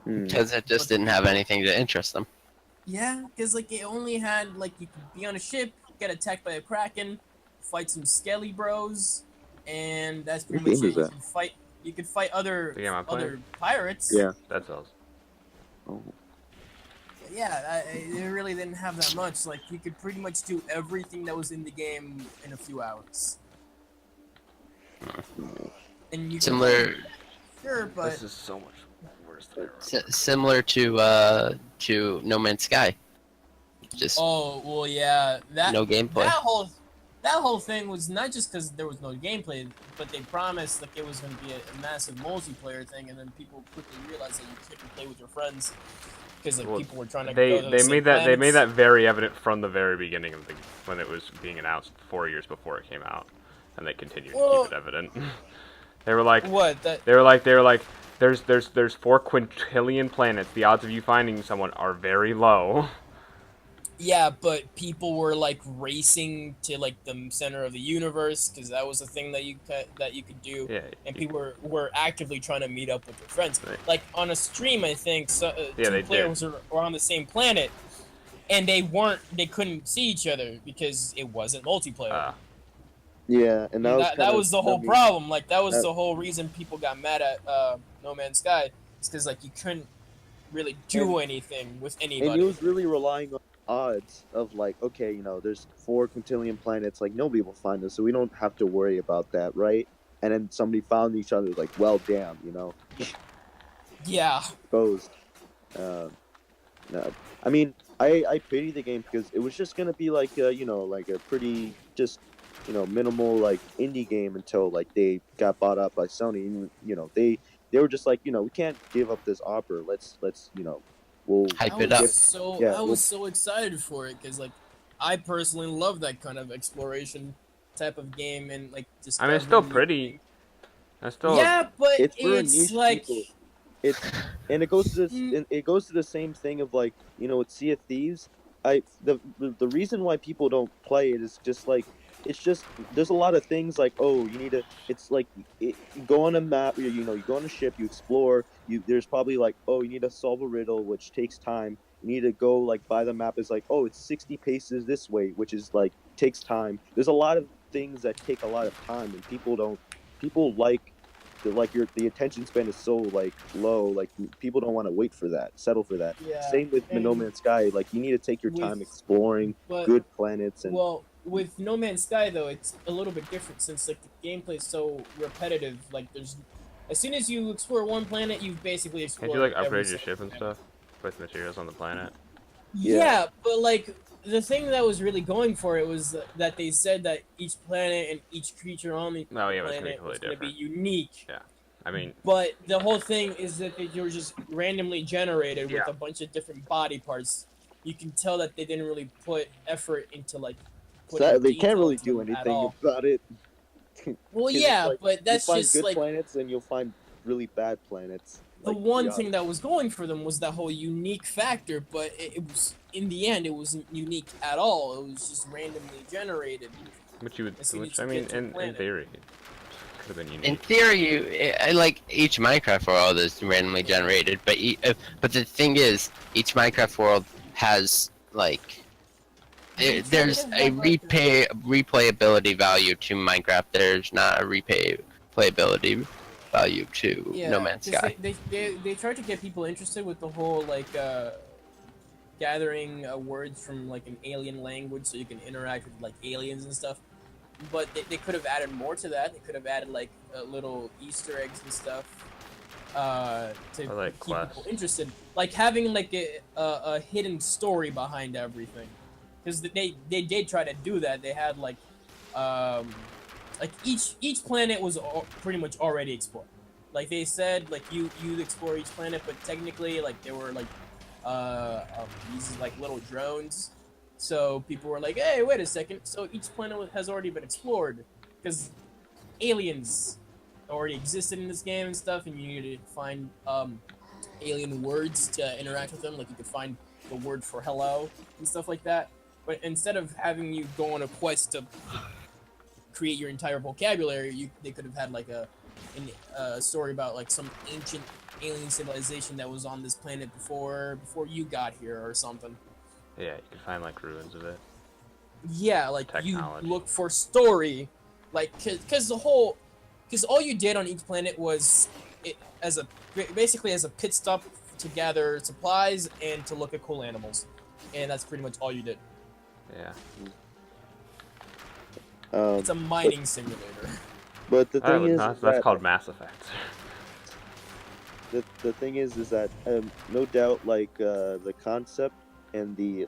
Because it just didn't have anything to interest them. Yeah, because like it only had like you could be on a ship, get attacked by a kraken, fight some skelly bros, and that's pretty What much game it. is that? You could fight other The game I'm playing? other pirates. Yeah. Dead Cells. Oh. Yeah, they really didn't have that much. Like you could pretty much do everything that was in the game in a few hours. And you Similar, could, sure, but This is so much worse than I remember. similar to No Man's Sky. Just oh well, yeah, that no gameplay. That whole thing was not just because there was no gameplay, but they promised like it was going to be a massive multiplayer thing, and then people quickly realized that you couldn't play with your friends because like Well, people were trying to They go to the they same made that planets. very evident from the very beginning of when it was being announced 4 years before it came out, and they continued to Well- keep it evident. They were like, What? That they were like, there's 4 quintillion planets. The odds of you finding someone are very low. yeah, but people were like racing to like the center of the universe because that was a thing that you could do. Yeah. And people were actively trying to meet up with their friends. Right. Like on a stream, I think Yeah, two they players were on the same planet, and they couldn't see each other because it wasn't multiplayer. Yeah, and That was the whole problem. Like that was that- the whole reason people got mad at No Man's Sky. It's because like you couldn't really do anything with And anybody. it was really relying on odds of like, okay, there's 4 quintillion planets, like nobody will find us, so we don't have to worry about that, right? And then somebody found each other, like, well, damn, Yeah. exposed. No. I mean, I pity the game because it was just gonna be like, like a pretty just, minimal like indie game until like they got bought up by Sony. And, they were just like, we can't give up this offer. Let's we'll Hype it up. I was so excited for it because like I personally love that kind of exploration type of game and like just. I mean, it's still pretty. It's still. Yeah, but It's for niche like. people. And it goes to this. It goes to the same thing of like, with Sea of Thieves. The reason why people don't play it is just like it's just there's a lot of things like, oh, you need to. It's like you go on a map. You go on a ship. You explore. There's probably like, oh, you need to solve a riddle, which takes time. You need to go like by the map. It's like, oh, it's 60 paces this way, which is like takes time. There's a lot of things that take a lot of time, and people don't. People like the attention span is so like low. Like people don't want to wait for that, settle for that. Yeah, Same with No Man's Sky. Like you need to take your time exploring good planets and. Well, with No Man's Sky though, it's a little bit different since like the gameplay is so repetitive. Like there's, as soon as you explore one planet, you've basically explored. Can't you like upgrade your ship and stuff with materials on the planet? Yeah, but like the thing that was really going for it was that they said that each planet and each creature on the planet was going to be unique. Yeah, I mean. But the whole thing is that they were just randomly generated with a bunch of different body parts. You can tell that they didn't really put effort into like. They can't really do anything about it. Well, yeah, like, but that's just good like planets, and you'll find really bad planets. The one thing that was going for them was that whole unique factor, but it was in the end it wasn't unique at all. It was just randomly generated. Which I mean, in theory, it could have been unique. In theory, like each Minecraft world is randomly generated, but the thing is, each Minecraft world has like. There's a replayability value to Minecraft. There's not a replayability value to No Man's Sky. They tried to get people interested with the whole like gathering words from like an alien language so you can interact with like aliens and stuff. But they could have added more to that. They could have added like little Easter eggs and stuff to keep people interested. Like having like a hidden story behind everything. Because they did try to do that. They had like each planet was pretty much already explored. Like they said, like you explore each planet, but technically like there were like these like little drones. So people were like, hey, wait a second. So each planet has already been explored because aliens already existed in this game and stuff, and you needed to find alien words to interact with them. Like you could find the word for hello and stuff like that. But instead of having you go on a quest to create your entire vocabulary, they could have had like a story about like some ancient alien civilization that was on this planet before you got here or something. Yeah, you can find like ruins of it. Yeah, like technology. You look for story, like because all you did on each planet was basically as a pit stop to gather supplies and to look at cool animals, and that's pretty much all you did. Yeah. It's a mining simulator. But the thing is that's called Mass Effect. The thing is that no doubt like the concept and the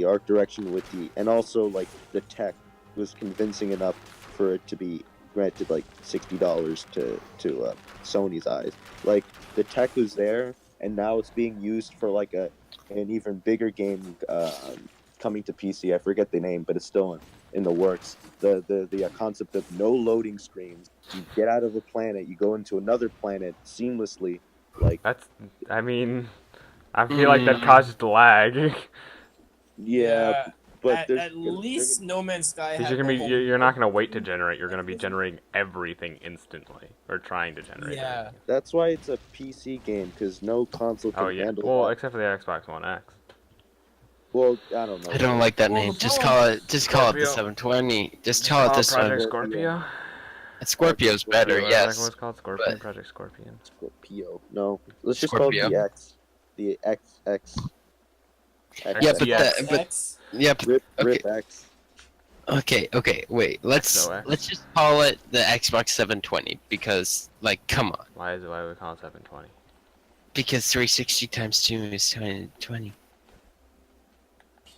art direction with and also like the tech was convincing enough for it to be granted like $60 to Sony's eyes. Like the tech was there, and now it's being used for like an even bigger game coming to PC. I forget the name, but it's still in the works. The concept of no loading screens. You get out of a planet, you go into another planet seamlessly. Like I mean, I feel like that causes lag. Yeah, but at least No Man's Sky. You're not gonna wait to generate. You're gonna be generating everything instantly, or trying to generate. Yeah, everything. That's why it's a PC game, because no console can handle that. Well, except for the Xbox One X. Well, I don't know. I don't like that name. Just call it the 720. Just call it the Project Scorpio. Scorpio's better, yes. What's called Scorpion? Project Scorpion. Scorpio. No, let's just call it the X. The XX. Yeah, but Rip X. Okay, wait. Let's just call it the Xbox 720 because, like, come on. Why do we call it 720? Because 360 times 2 is 20.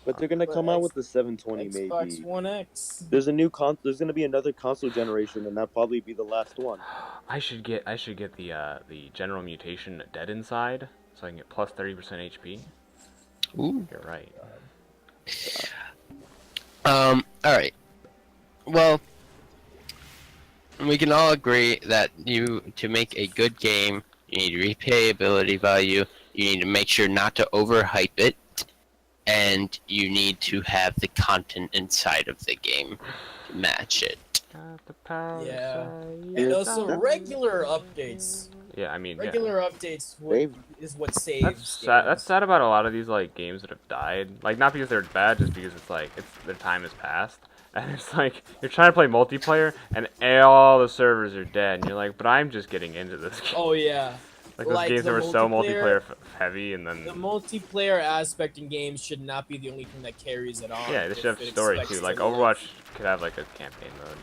But they're gonna come out with the 720 Xbox maybe. Xbox One X. There's gonna be another console generation, and that'll probably be the last one. I should get the General Mutation Dead Inside, so I can get plus 30% HP. Ooh. You're right. Alright. Well, we can all agree that to make a good game, you need replayability value, you need to make sure not to overhype it, and you need to have the content inside of the game. match it. Yeah. And And also regular updates. Yeah, I mean, Regular updates is what saves. That's sad about a lot of these like games that have died. Like not because they're bad, just because it's like their time has passed, and it's like you're trying to play multiplayer and all the servers are dead, and you're like, but I'm just getting into this game. Oh yeah. Like those games that were so multiplayer heavy, and then the multiplayer aspect in games should not be the only thing that carries it on. yeah, they should have story too. Like Overwatch could have like a campaign mode,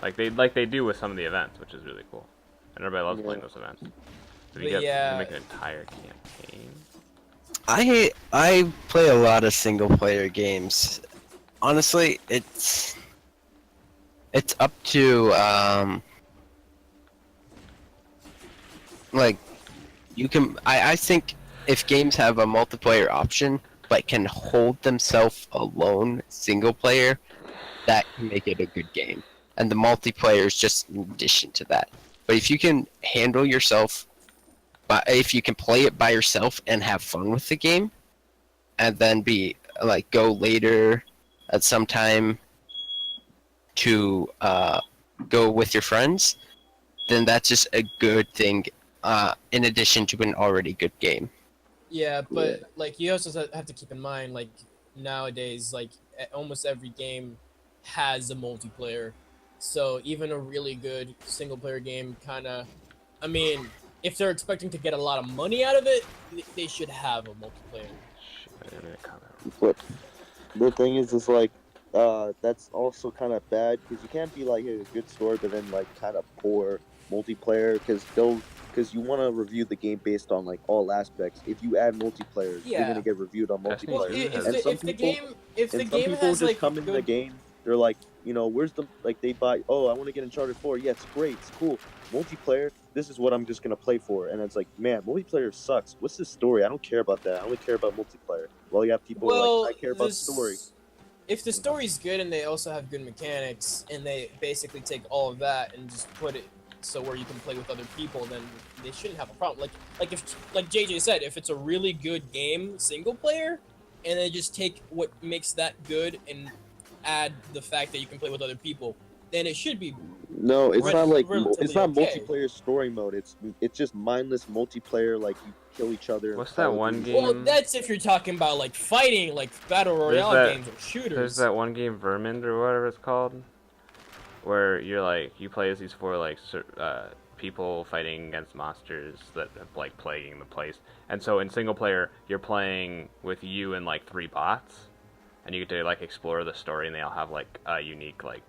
like they do with some of the events, which is really cool. And everybody loves playing those events. So you can make an entire campaign. I play a lot of single player games. Honestly, it's up to like you can. I think if games have a multiplayer option but can hold themselves alone single player, that can make it a good game. And the multiplayer is just in addition to that. But if you can handle yourself, if you can play it by yourself and have fun with the game, and then go later at some time to go with your friends, then that's just a good thing. In addition to an already good game. Yeah, but like you also have to keep in mind, like nowadays, like almost every game has a multiplayer. So even a really good single player game I mean, if they're expecting to get a lot of money out of it, they should have a multiplayer. But the thing is like, that's also kind of bad because you can't be like a good story, but then like kind of poor multiplayer because you want to review the game based on like all aspects. If you add multiplayer, you're gonna get reviewed on multiplayer. Well, if the game has just like come in the game, they're like, where's the they buy? Oh, I want to get Uncharted 4. Yeah, it's great, it's cool. Multiplayer, this is what I'm just gonna play for, and it's like, man, multiplayer sucks. What's the story? I don't care about that. I only care about multiplayer. Well, you have people like, I care about the story. If the story's good and they also have good mechanics, and they basically take all of that and just put it so where you can play with other people, then they shouldn't have a problem. Like JJ said, if it's a really good game single player, and they just take what makes that good and add the fact that you can play with other people, then it should be. No, it's not like it's not okay. multiplayer story mode. It's just mindless multiplayer. Like you kill each other. What's that one game? Well, that's if you're talking about like fighting, like battle royale games or shooters. There's that one game, Vermintide or whatever it's called, where you play as these four people fighting against monsters that are like plaguing the place. And so in single player, you're playing with you and like 3 bots, and you get to like explore the story, and they all have like unique like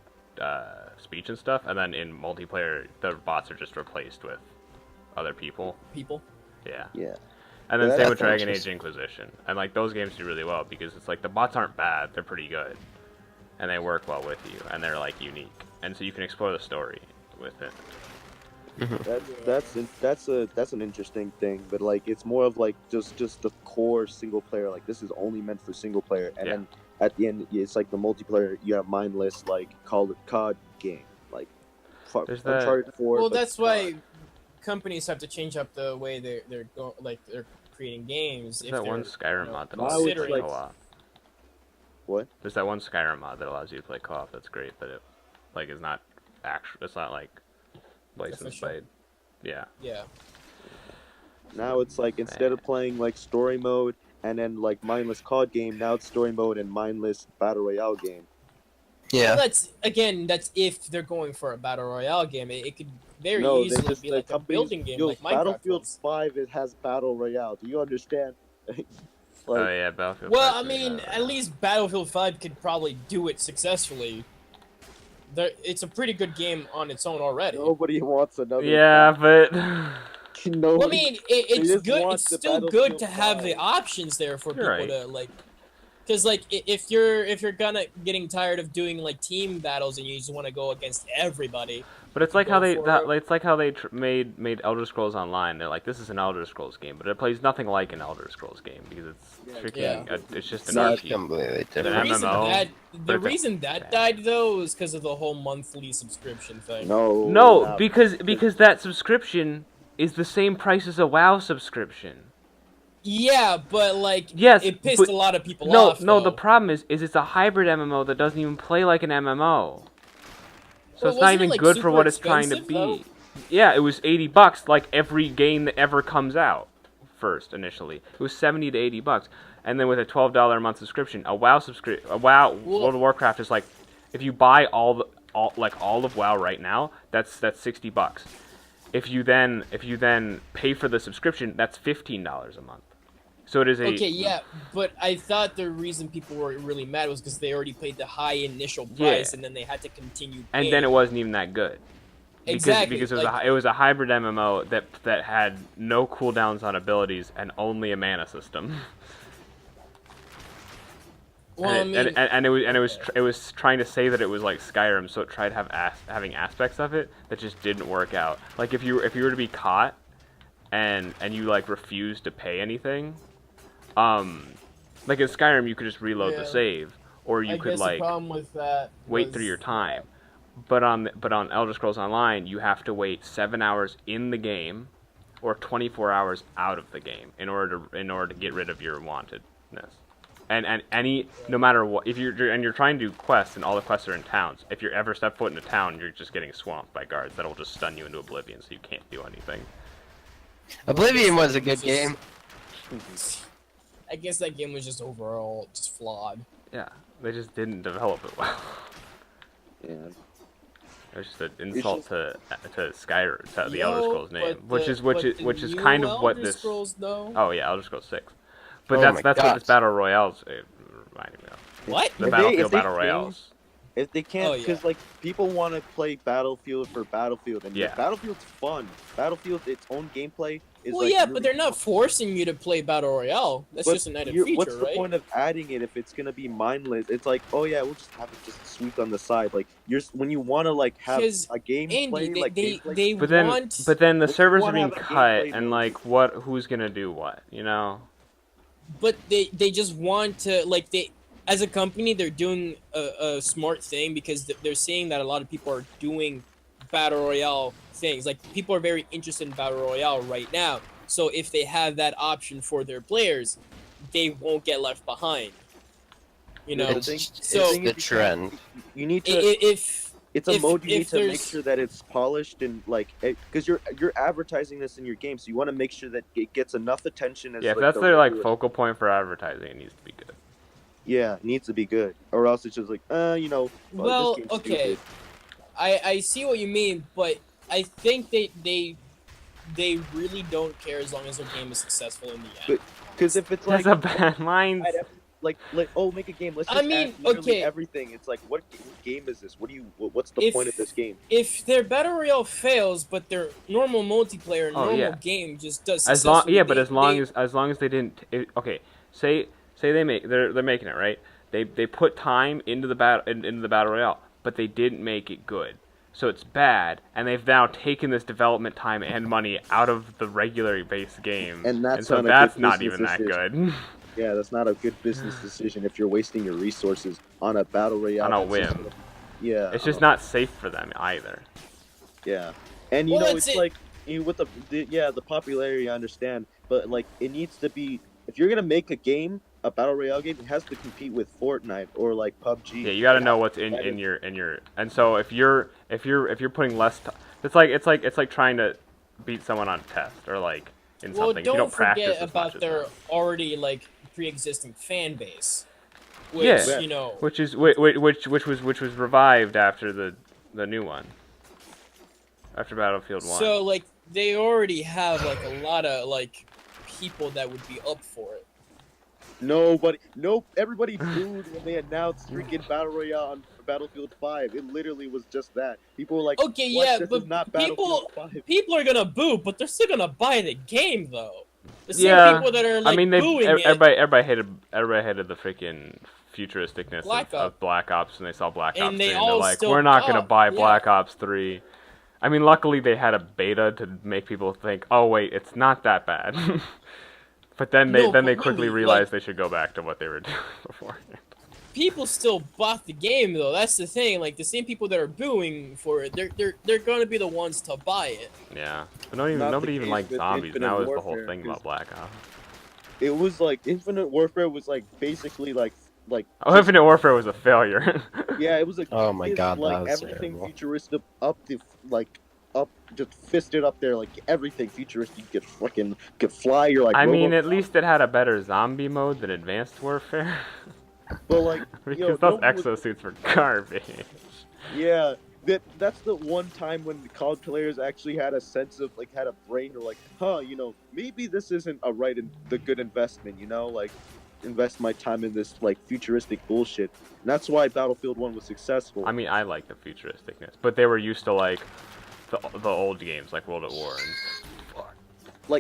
speech and stuff. And then in multiplayer, the bots are just replaced with other people. Yeah. And then same with Dragon Age Inquisition. And like those games do really well because it's like the bots aren't bad, they're pretty good. And they work well with you, and they're like unique. And so you can explore the story with it. That's an interesting thing, but like it's more of like just the core single player. Like this is only meant for single player, and then at the end it's like the multiplayer. You have mindless like COD game, like Uncharted 4. Well, that's why companies have to change up the way they're creating games. There's that one Skyrim mod that allows you to play co-op. What? There's that one Skyrim mod that allows you to play co-op. That's great, but it like is not actual. It's not like licensed by. Yeah. Now it's like instead of playing like story mode and then like mindless COD game, now it's story mode and mindless battle royale game. Yeah. Well, that's if they're going for a battle royale game. It could very easily be like a building game, like Minecraft. Battlefield 5 it has battle royale. Do you understand? Oh yeah, Battlefield. Well, I mean, at least Battlefield 5 could probably do it successfully. It's a pretty good game on its own already. Nobody wants another. Yeah, but. Well, I mean, it's good. It's still good to have the options there for people to like. Because like, if you're getting tired of doing like team battles and you just want to go against everybody. But it's like how they made Elder Scrolls Online. They're like, this is an Elder Scrolls game, but it plays nothing like an Elder Scrolls game because it's it's just an RPG. Completely different. The reason that died though is because of the whole monthly subscription thing. No, because that subscription is the same price as a WoW subscription. Yeah, but like, it pissed a lot of people off. No, the problem is it's a hybrid MMO that doesn't even play like an MMO. So Well, it's not wasn't it, even like, good for super what it's trying to expensive, be. though? Yeah, it was $80 like every game that ever comes out first initially. It was $70 to $80. And then with a $12 a month subscription, a WoW World of Warcraft is like, if you buy all of WoW right now, that's $60. If you then pay for the subscription, that's $15 a month. So it is a Okay, yeah, but I thought the reason people were really mad was because they already paid the high initial price, and then they had to continue paying. and then it wasn't even that good. Exactly. Because it was a hybrid MMO that had no cooldowns on abilities and only a mana system. Well, and it was trying to say that it was like Skyrim, so it tried having aspects of it that just didn't work out. Like if you were to be caught and you like refused to pay anything, like in Skyrim you could just reload the save, or you could like the problem with that wait through your time. But on Elder Scrolls Online, you have to wait 7 hours in the game, or 24 hours out of the game in order to get rid of your wantedness. And no matter what, if you're trying to do quests, and all the quests are in towns, if you ever step foot in a town, you're just getting swamped by guards that'll just stun you into oblivion, so you can't do anything. Oblivion was a good game. I guess that game was just overall just flawed. Yeah, they just didn't develop it well. Yeah. It was just an insult to Skyrim, to the Elder Scrolls name, but which is kind of what Elder this. Scrolls, though? Oh yeah, Elder Scrolls 6. But Oh that's my what this gosh. battle royale's reminding me of. What? The If Battlefield they battle royales. If they can't, Oh, yeah. because like people want to play Battlefield for Battlefield, and Yeah. Battlefield's fun. Battlefield, its own gameplay is Well, like. yeah, really but they're not fun. forcing you to play Battle Royale. That's But just an added what's feature, the right? point of adding it if it's gonna be mindless? It's like, oh yeah, we'll just have it just sweep on the side. Like when you want to like have 'Cause, a game Andy, play, like gameplay- they But then want. the When you servers are wanna being have a cut, gameplay and mode- like who's gonna do what? You know? But they just want to, like, they, as a company, they're doing a smart thing because they're seeing that a lot of people are doing Battle Royale things. Like, people are very interested in Battle Royale right now. So if they have that option for their players, they won't get left behind. You know? The thing- So- thing the is trend. You need to. If It's a if- mode you if need to make there's- sure that it's polished and like, because you're advertising this in your game, so you want to make sure that it gets enough attention as Yeah, if like, that's the their like regular- focal point for advertising, it needs to be good. Yeah, it needs to be good, or else it's just like, Well, this game's okay. stupid. I see what you mean, but I think they really don't care as long as their game is successful in the end. But- Because if it's like, That's a bad mind. like, make a game. Let's I just mean, add literally okay. everything. It's like, what game is this? What's the point of this game? If their battle royale fails, but their normal multiplayer, Oh, normal yeah. game just does As long successfully, but as long as they didn't. Okay, say they're making it right. They put time into the battle royale, but they didn't make it good. So it's bad, and they've now taken this development time and money out of the regular base game, And that's so not a that's good not business even that decision. good. Yeah, that's not a good business decision if you're wasting your resources on a battle royale. On a that's just whim. gonna- Yeah, It's just not safe for them either. Yeah, and you Well, know that's it's it. like with the popularity, I understand, but like it needs to be, if you're gonna make a game, a battle royale game, it has to compete with Fortnite or like PUBG. Yeah, you got to know what's in your and so if you're putting less it's like trying to beat someone on a test or like in well, something. If you don't practice forget as much about as their them. already like pre-existing fan base, which Yeah. you know. which was revived after the new one. After Battlefield 1. So like they already have like a lot of like people that would be up for it. Everybody booed when they announced freaking battle royale on Battlefield 5. It literally was just that. People were like, Okay, "What? yeah, This but is not people Battlefield 5." people are gonna boo, but they're still gonna buy the game though. The same Yeah, people that are like I mean, booing it. everybody hated the freaking futuristicness Black of Black Ops, and they saw Black And Ops 3, they and they're all like, still we're not gonna bought, buy yeah. Black Ops 3. I mean, luckily they had a beta to make people think, oh wait, it's not that bad. But then they No, but quickly really, realized they should go back to what they were doing before. People still bought the game though. That's the thing. Like the same people that are booing for it, they're gonna be the ones to buy it. Yeah, but Not nobody the even case liked with zombies. Infinite That was the whole Warfare, thing 'cause- about Black Ops. It was like Infinite Warfare was like basically like Oh, Infinite Warfare was a failure. Yeah, it was a. Oh my it's god, like that was everything terrible. futuristic up, just fisted up there, like everything futuristic. You could fly. You're like. I mean, Robo- at least it had a better zombie mode than Advanced Warfare. but like, Because those exosuits were garbage. Yeah, that's the one time when the COD players actually had a sense of had a brain, or maybe this isn't the good investment, invest my time in this futuristic bullshit. And that's why Battlefield 1 was successful. I mean, I like the futuristicness, but they were used to the old games like World at War and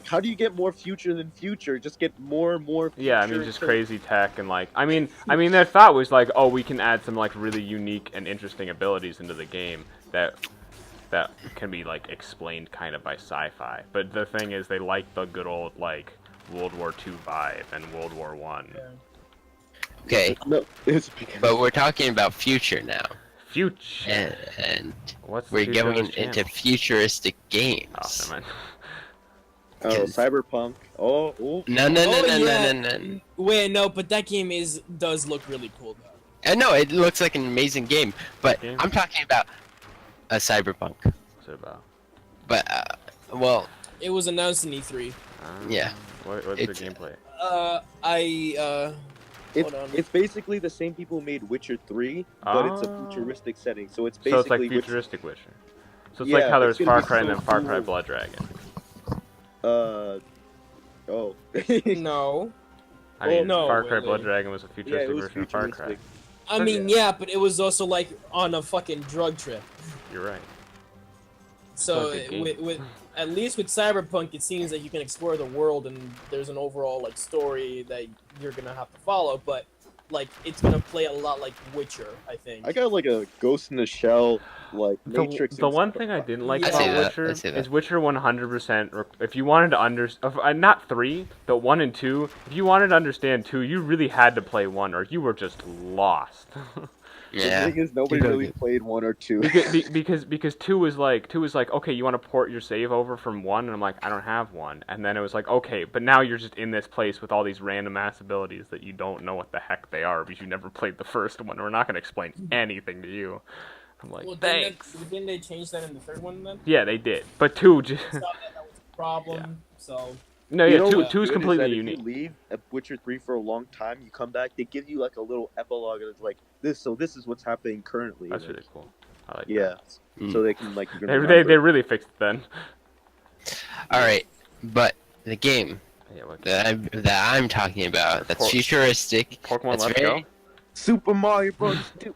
how do you get more future than future? Just get more and more future. yeah, I mean just crazy tech and I mean their thought was oh, we can add some really unique and interesting abilities into the game that can be explained kind of by sci-fi. But the thing is, they like the good old World War II vibe and World War I. Yeah. Okay, No, it's because but we're talking about future now, Future. and What's the we're future of going this into channel? futuristic Oh, games. never mind. Cyberpunk. Oh, No, no. Wait, no, but that game does look really cool though. No, it looks like an amazing game, but Game? I'm talking about a Cyberpunk. What's it about? But well, It was announced in E3. Yeah. What's the It's- gameplay? it's basically the same people who made Witcher 3, but it's a Oh. futuristic setting. So it's So basically it's like Witcher- futuristic Witcher. So it's Yeah, like how it's there's gonna Far be Cry and so then Far Cry cool. Blood Dragon. Oh. No. I mean, no, Far Cry really. Blood Dragon was a Yeah, futuristic it was version of Far Cry. futuristic. I mean, yeah, but it was also on a fucking drug trip. You're right. So Fucking game. with at least with Cyberpunk, it seems that you can explore the world and there's an overall story that you're gonna have to follow, but it's gonna play a lot like Witcher, I think. I got a Ghost in the Shell, Matrix. The one thing I didn't like I about see that, Witcher I see that. is Witcher 100%. If you wanted to not 3, but 1 and 2. If you wanted to understand 2, you really had to play 1, or you were just lost. yeah. The thing is, nobody really played 1 or 2. because 2 was like, okay, you want to port your save over from 1, and I'm like, I don't have 1, and then it was like, okay, but now you're just in this place with all these random ass abilities that you don't know what the heck they are because you never played the first one. We're not gonna explain anything to you. I'm like, Well, thanks. didn't they change that in the third one then? Yeah, they did, but 2 just Saw that was a problem. So no, You yeah, know 2 what's 2 is good completely that unique. If you leave at Witcher 3 for a long time, you come back, they give you a little epilogue, and it's this. So this is what's happening currently. That's really cool. I like Yeah. Mm. So they can you can that. remember. They really fixed it then. All right, but the game Yeah, what, that I'm talking about that's futuristic. Pokemon That's Let's very Go. Super Mario Bros. 2.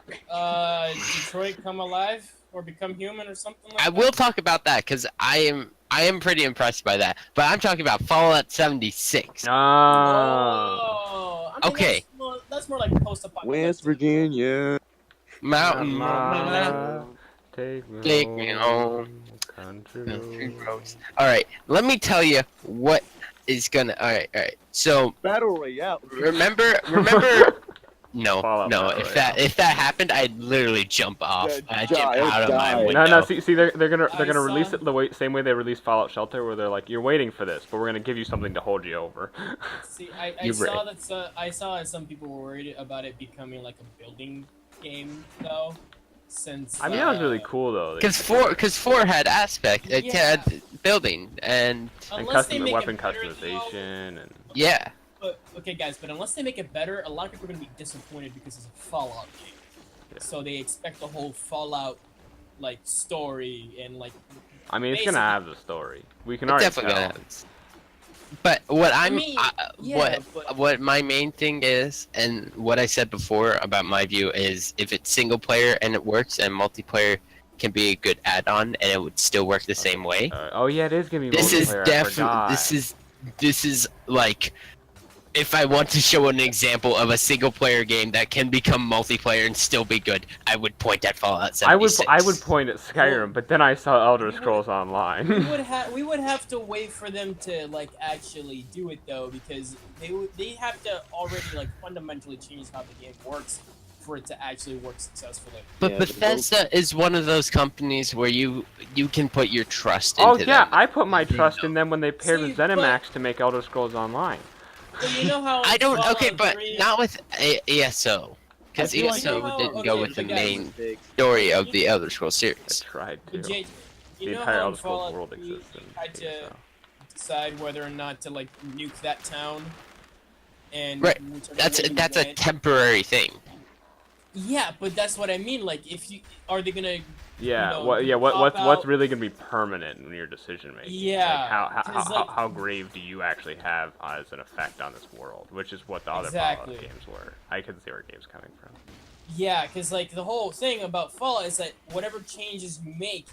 Detroit Come Alive or Become Human or something like I that? will talk about that because I am pretty impressed by that. But I'm talking about Fallout 76. Oh, I mean, Okay. That's more like post-apocalyptic. West Virginia. Mountain Mama, take me home, country roads. All right, let me tell you what is gonna. All right. So Battle Royale. remember. No, Fallout no. Battle If that happened, I'd literally jump off. Yeah, I'd get die, out of my die. window. No. See, they're gonna I release saw- it the same way they released Fallout Shelter, where they're like, you're waiting for this, but we're gonna give you something to hold you over. See, I You're saw right. that. I saw that some people were worried about it becoming like a building game, though. Since I mean, that was really cool though. Because four had aspect. It Yeah. had building and unless they make weapon it better, though, customization and yeah. But, okay, guys, but unless they make it better, a lot of people are gonna be disappointed because it's a Fallout game. Yeah. So they expect the whole Fallout story and I mean, it's basically- gonna have the story. We can It already definitely tell. gonna happen. But what I'm mean, yeah, but- what my main thing is, and what I said before about my view is, if it's single player and it works, and multiplayer can be a good add-on, and it would still work the same way. Oh yeah, it is gonna be This is multiplayer, I definitely forgot. this is like, if I want to show an example of a single player game that can become multiplayer and still be good, I would point at Fallout 76. I would point at Skyrim, but then I saw Elder Scrolls Online. we would have to wait for them to actually do it though, because they have to already fundamentally change how the game works for it to actually work successfully. But Yeah, Bethesda is one of those companies where you can put your trust Oh into yeah, them. I put my trust in them when they paired See, with ZeniMax to make Elder Scrolls Online. So you know how I don't. Okay, Fallout but 3 not with ESO. because feel ESO like- didn't okay, go with the but guys- main story of the Elder Scrolls I series. tried to. But Jay, you The know entire how in Elder Scrolls Fallout world 3 exists in you had to ESO. decide whether or not to like nuke that town, and Right. whichever That's way you a went. temporary thing. Yeah, but that's what I mean. Like, if you are they gonna? Yeah, know, what's cop-out. really gonna be permanent in your decision making? Yeah, Like 'cause, like- how grave do you actually have as an effect on this world? Which is what the other Exactly. Fallout games were. I can see where games coming from. Yeah, because like the whole thing about Fallout is that whatever changes you make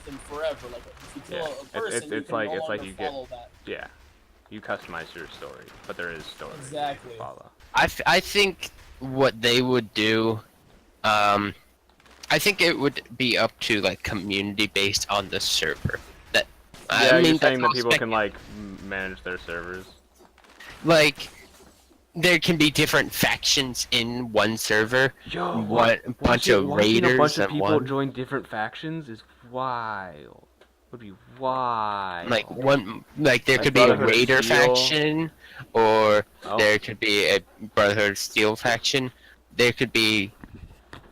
them forever. Like if you kill Yeah. a person, you It's can like- no it's like longer you get- follow that. Yeah, you customize your story, but there is story Exactly. to follow. I think what they would do, I think it would be up to like community based on the server. That Yeah, I mean, you're saying that's that people all can like manage their servers. like there can be different factions in one server. Yo, What a bunch of watching a raiders bunch of and people one join different factions is wild. Would be wild. like one like there Like could be a Brotherhood of raider Steel. faction, or Oh. there could be a Brotherhood of Steel faction. There could be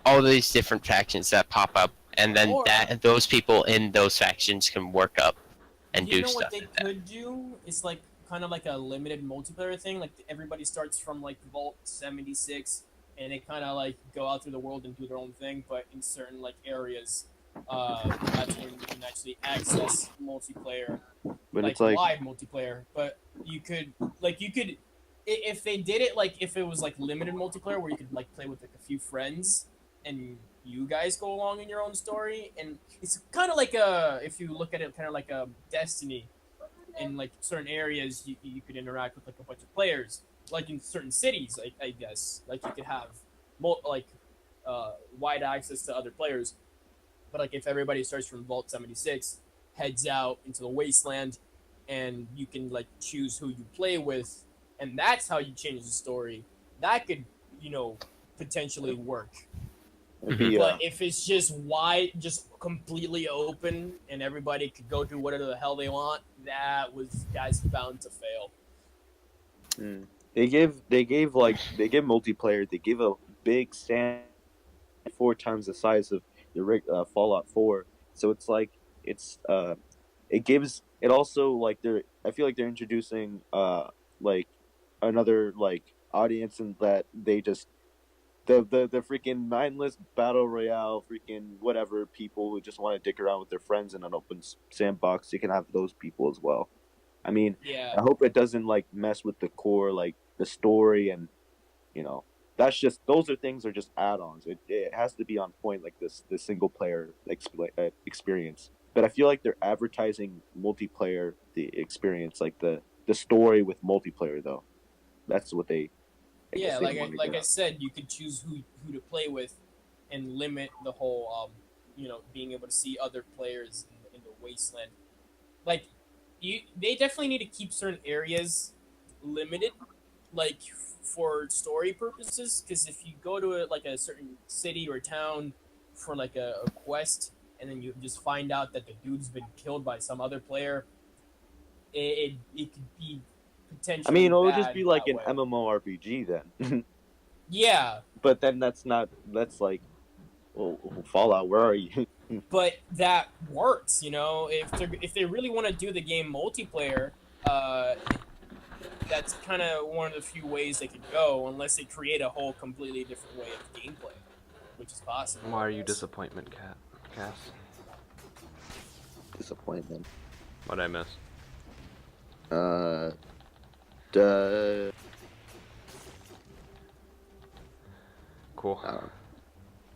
all these different factions that pop up, and then Or- those people in those factions can work up and You do know stuff. what they like that. could do? It's like kind of like a limited multiplayer thing. Like everybody starts from like Vault 76, and they kind of like go out through the world and do their own thing. But in certain like areas, that's when you can actually access multiplayer, But like it's like live multiplayer. But you could if they did it like if it was like limited multiplayer where you could like play with like a few friends and you guys go along in your own story, and it's kind of like if you look at it kind of like a Destiny. In like certain areas you could interact with like a bunch of players, like in certain cities, I guess like you could have wide access to other players. But like if everybody starts from Vault 76, heads out into the wasteland, and you can like choose who you play with, and that's how you change the story. That could potentially work. it'd be, But if it's just just completely open, and everybody could go do whatever the hell they want, that's bound to fail. they give multiplayer. They give a big stand 4 times the size of the Fallout 4. So it's like it also like I feel like they're introducing like another like audience, and that they just the freaking mindless battle royale freaking whatever people who just want to dick around with their friends in an open sandbox. You can have those people as well. I mean, Yeah. I hope it doesn't like mess with the core, like the story, and that's just those are just add-ons. It has to be on point, like the single player experience. But I feel like they're advertising multiplayer the experience, like the story with multiplayer though. That's what they. Yeah, guess they like I said, you could choose who to play with, and limit the whole being able to see other players in the wasteland. Like they definitely need to keep certain areas limited, like for story purposes. Because if you go to a certain city or town for like a quest, and then you just find out that the dude's been killed by some other player, it could be potentially. I mean, it would just bad be like that an way. MMORPG then. Yeah, But then that's like, well, Fallout. Where are you? but that works, if they really want to do the game multiplayer, that's kind of one of the few ways they could go, unless they create a whole completely different way of gameplay, which is possible. Why are I you guess. disappointment, Cass? Disappointment. What'd I miss? Duh. Cool.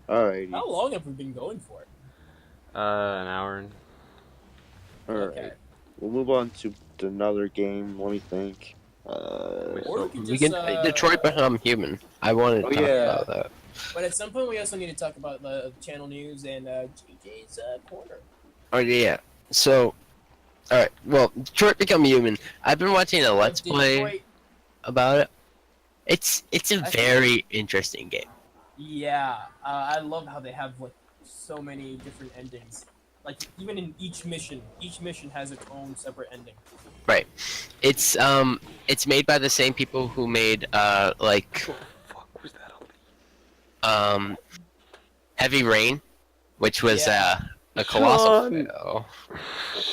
Alrighty. How long have we been going for? An hour and Alright. Okay. We'll move on to another game. Let me think. Wait, Or so- we could We just, can Detroit Become Human. I wanted to Oh, talk yeah. about that. but at some point we also need to talk about the channel news and GJ's corner. Oh yeah. So, all right. Well, Detroit Become Human. I've been watching a Let's Play Detroit, about it. It's a I very interesting game. yeah, I love how they have like so many different endings. Like even in each mission has its own separate ending. Right. It's made by the same people who made like Fuck was that? Heavy Rain, which was Yeah. a colossal Sean. fail.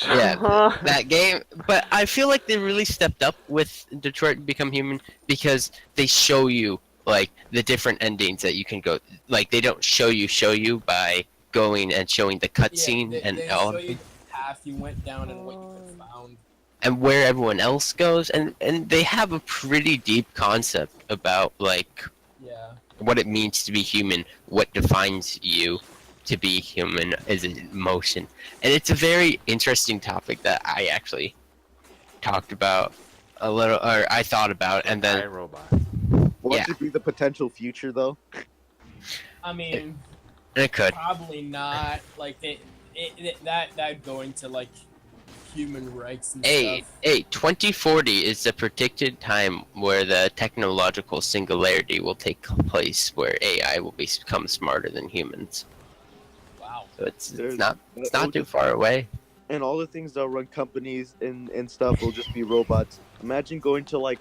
Yeah, that game. But I feel like they really stepped up with Detroit Become Human because they show you like the different endings that you can go. Like they don't show you by going and showing the cutscene they, and they all show you the path you went down and what you could have found. and where everyone else goes, and they have a pretty deep concept about like Yeah. what it means to be human, what defines you to be human is emotion. And it's a very interesting topic that I actually talked about a little, or I thought about, and then iRobot. What Yeah. could be the potential future, though? I mean, it could. probably not. Like that'd go into like human rights and stuff. 2040 is the predicted time where the technological singularity will take place, where AI will become smarter than humans. Wow. So it's There's- not too far away. And all the things that run companies and stuff will just be robots. Imagine going to like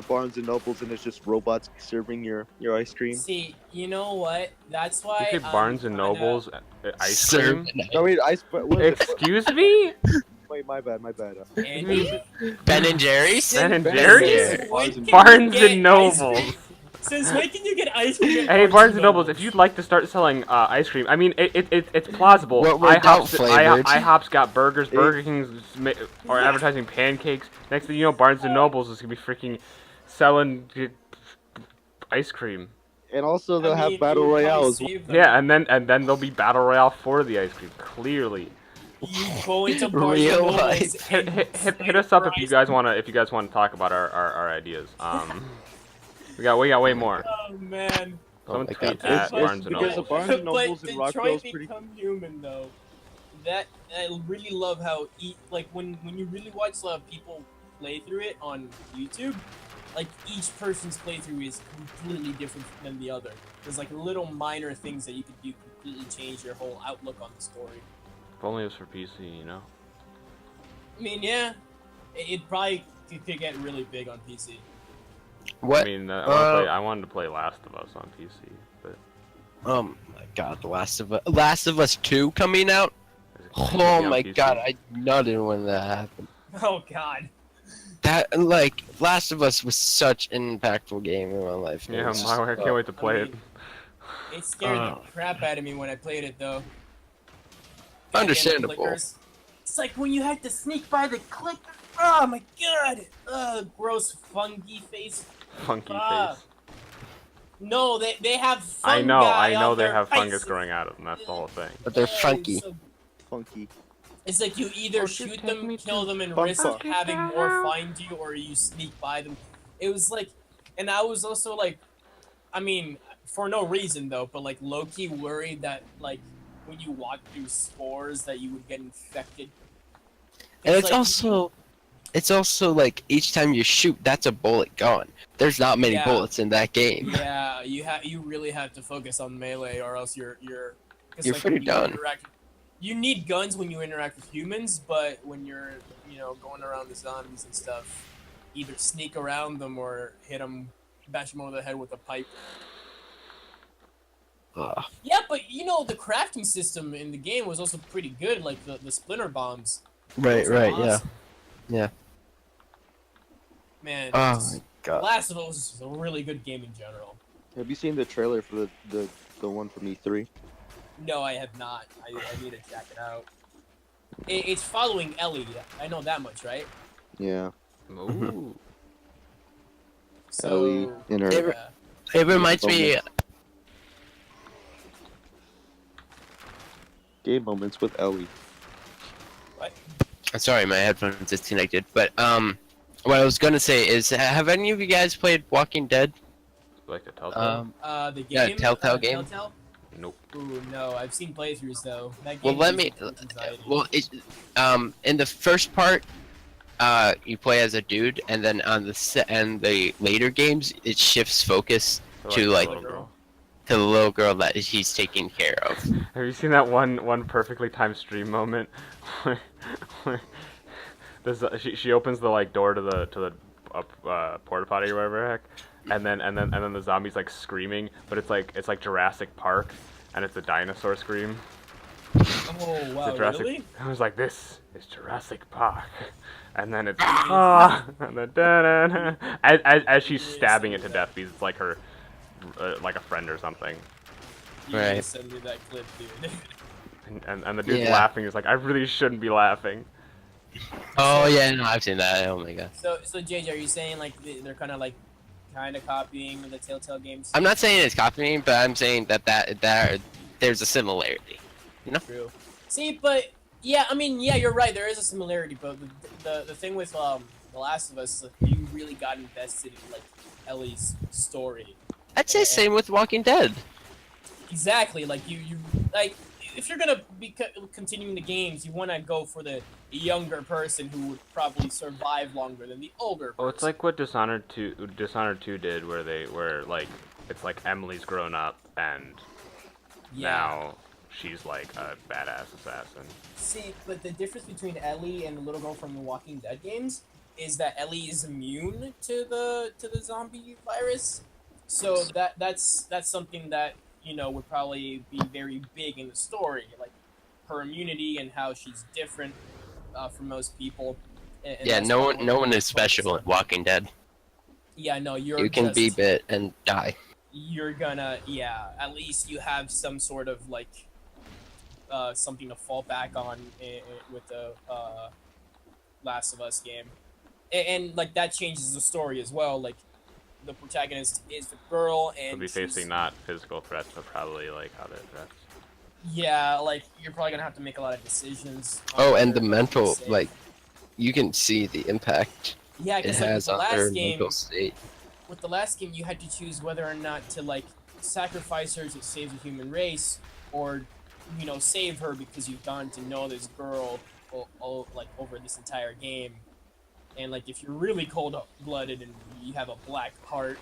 Barnes and Nobles and it's just robots serving your ice cream. See, you know what? That's why. You say I'm Barnes and kinda- Nobles ice Serve- cream? No, wait, what is it? Excuse me? Wait, my bad. Andy? Ben and Jerry's. Ben and Ben Jerry's? Since when can you Barnes get and ice Nobles. cream? Since when can you get ice cream? at Hey, Barnes and Nobles, if you'd like to start selling ice cream, I mean, it's plausible. What without IHOP's, flavored? IHOP's got burgers, Burger King's are advertising pancakes. Next thing you know, Barnes and Nobles is gonna be freaking selling ice cream. And also I they'll have mean, battle you would probably royales. save them. Yeah, and then there'll be battle royale for the ice cream. Clearly, You go into Barnes Real and Nobles life. and hit us up if you guys wanna talk about our ideas. We got way more. Oh man. Someone my tweet God. at It's Barnes and because Nobles. the Barnes and But Nobles in Rockville is Detroit pretty. Become Human though. That I really love how like when you really watch a lot of people play through it on YouTube, like each person's playthrough is completely different than the other. There's like little minor things that you could do completely change your whole outlook on the story. If only it was for PC, you know. I mean, yeah, it probably could get really big on PC. What? I mean, I wanted to play Last of Us on PC, but Oh my God, The Last of Us 2 coming out. is it Oh on my PC? God, I nutted when that happened. Oh God. That like Last of Us was such an impactful game in my life. It Yeah, was I just, can't wait to play I it. mean, It scared Oh. the crap out of me when I played it though. Understandable. Goddamn clickers. It's like when you had to sneak by the click. Oh my God. Gross fungi face. Funky Ah. face. No, they have fungi. I know on they their have fungus faces. growing out of them. That's the whole thing. But they're Yeah, funky. It's, so- Funky. it's like you either Won't you shoot take them, me kill to them, and Funko? risk having more find you, or you sneak by them. It was like, and I was also like, I mean, for no reason though, but like low-key worried that like when you walk through spores that you would get infected. And it's like, also like each time you shoot, that's a bullet gone. There's not many Yeah. bullets in that game. yeah, you really have to focus on melee, or else you're 'cause, You're like, pretty when you done. You need guns when you interact with humans, but when you're going around the zombies and stuff, either sneak around them or hit them, bash them over the head with a pipe. Ugh. Yeah, but the crafting system in the game was also pretty good, like the splinter bombs. Right, Those are right, awesome. yeah. Man, Oh just- my God. Last of Us is a really good game in general. Have you seen the trailer for the one from E3? No, I have not. I need to check it out. It's following Ellie. I know that much, right? Yeah. Ooh. So, Ellie in her. It- yeah. It reminds me. Game moments with Ellie. What? Sorry, my headphones disconnected. But what I was gonna say is, have any of you guys played Walking Dead? Like a Telltale? The game. Yeah, Telltale game. Telltale? Nope. Ooh, no, I've seen playthroughs though. That Well, game let gives me. anxiety. Well, in the first part, you play as a dude, and then on the later games, it shifts focus They're to a like little girl. to the little girl that he's taking care of. Have you seen that one perfectly timed stream moment where she opens the like door to the porta potty or whatever the heck, and then the zombie's like screaming, but it's like Jurassic Park, and it's a dinosaur scream. Oh wow, really? I was like, this is Jurassic Park, and then it's and then da-da-da. As she's stabbing it to death because it's like her like a friend or something. You Right. need to send me that clip, dude. And the dude's Yeah. laughing. He's like, I really shouldn't be laughing. Oh yeah, no, I've seen that. Oh my god. So JJ, are you saying like they're kind of copying the Telltale games? I'm not saying it's copying, but I'm saying that there's a similarity. True. See, but yeah, I mean, yeah, you're right. There is a similarity, but the thing with The Last of Us, like, you really got invested in like Ellie's story. I'd say same with Walking Dead. Exactly. Like you like if you're gonna be continuing the games, you want to go for the younger person who would probably survive longer than the older person. Oh, it's like what Dishonored 2 did, where like it's like Emily's grown up and now she's like a badass assassin. See, but the difference between Ellie and the little girl from the Walking Dead games is that Ellie is immune to the zombie virus. So that's something that, you know, would probably be very big in the story, like her immunity and how she's different from most people. And Yeah, that's no probably one what is special in Walking Dead. Yeah, no, You can be bit and die. You're gonna, at least you have some sort of like something to fall back on with the Last of Us game, and like that changes the story as well. Like the protagonist is the girl, and She'll be facing not physical threats, but probably like other threats. yeah, like you're probably gonna have to make a lot of decisions. on Oh, and whether the to mental, save. like, you can see the impact yeah, it because like, with has the on last their game, mental state. with the last game, you had to choose whether or not to like sacrifice her to save the human race, or you know, save her because you've gotten to know this girl like over this entire game. And like if you're really cold-blooded and you have a black heart,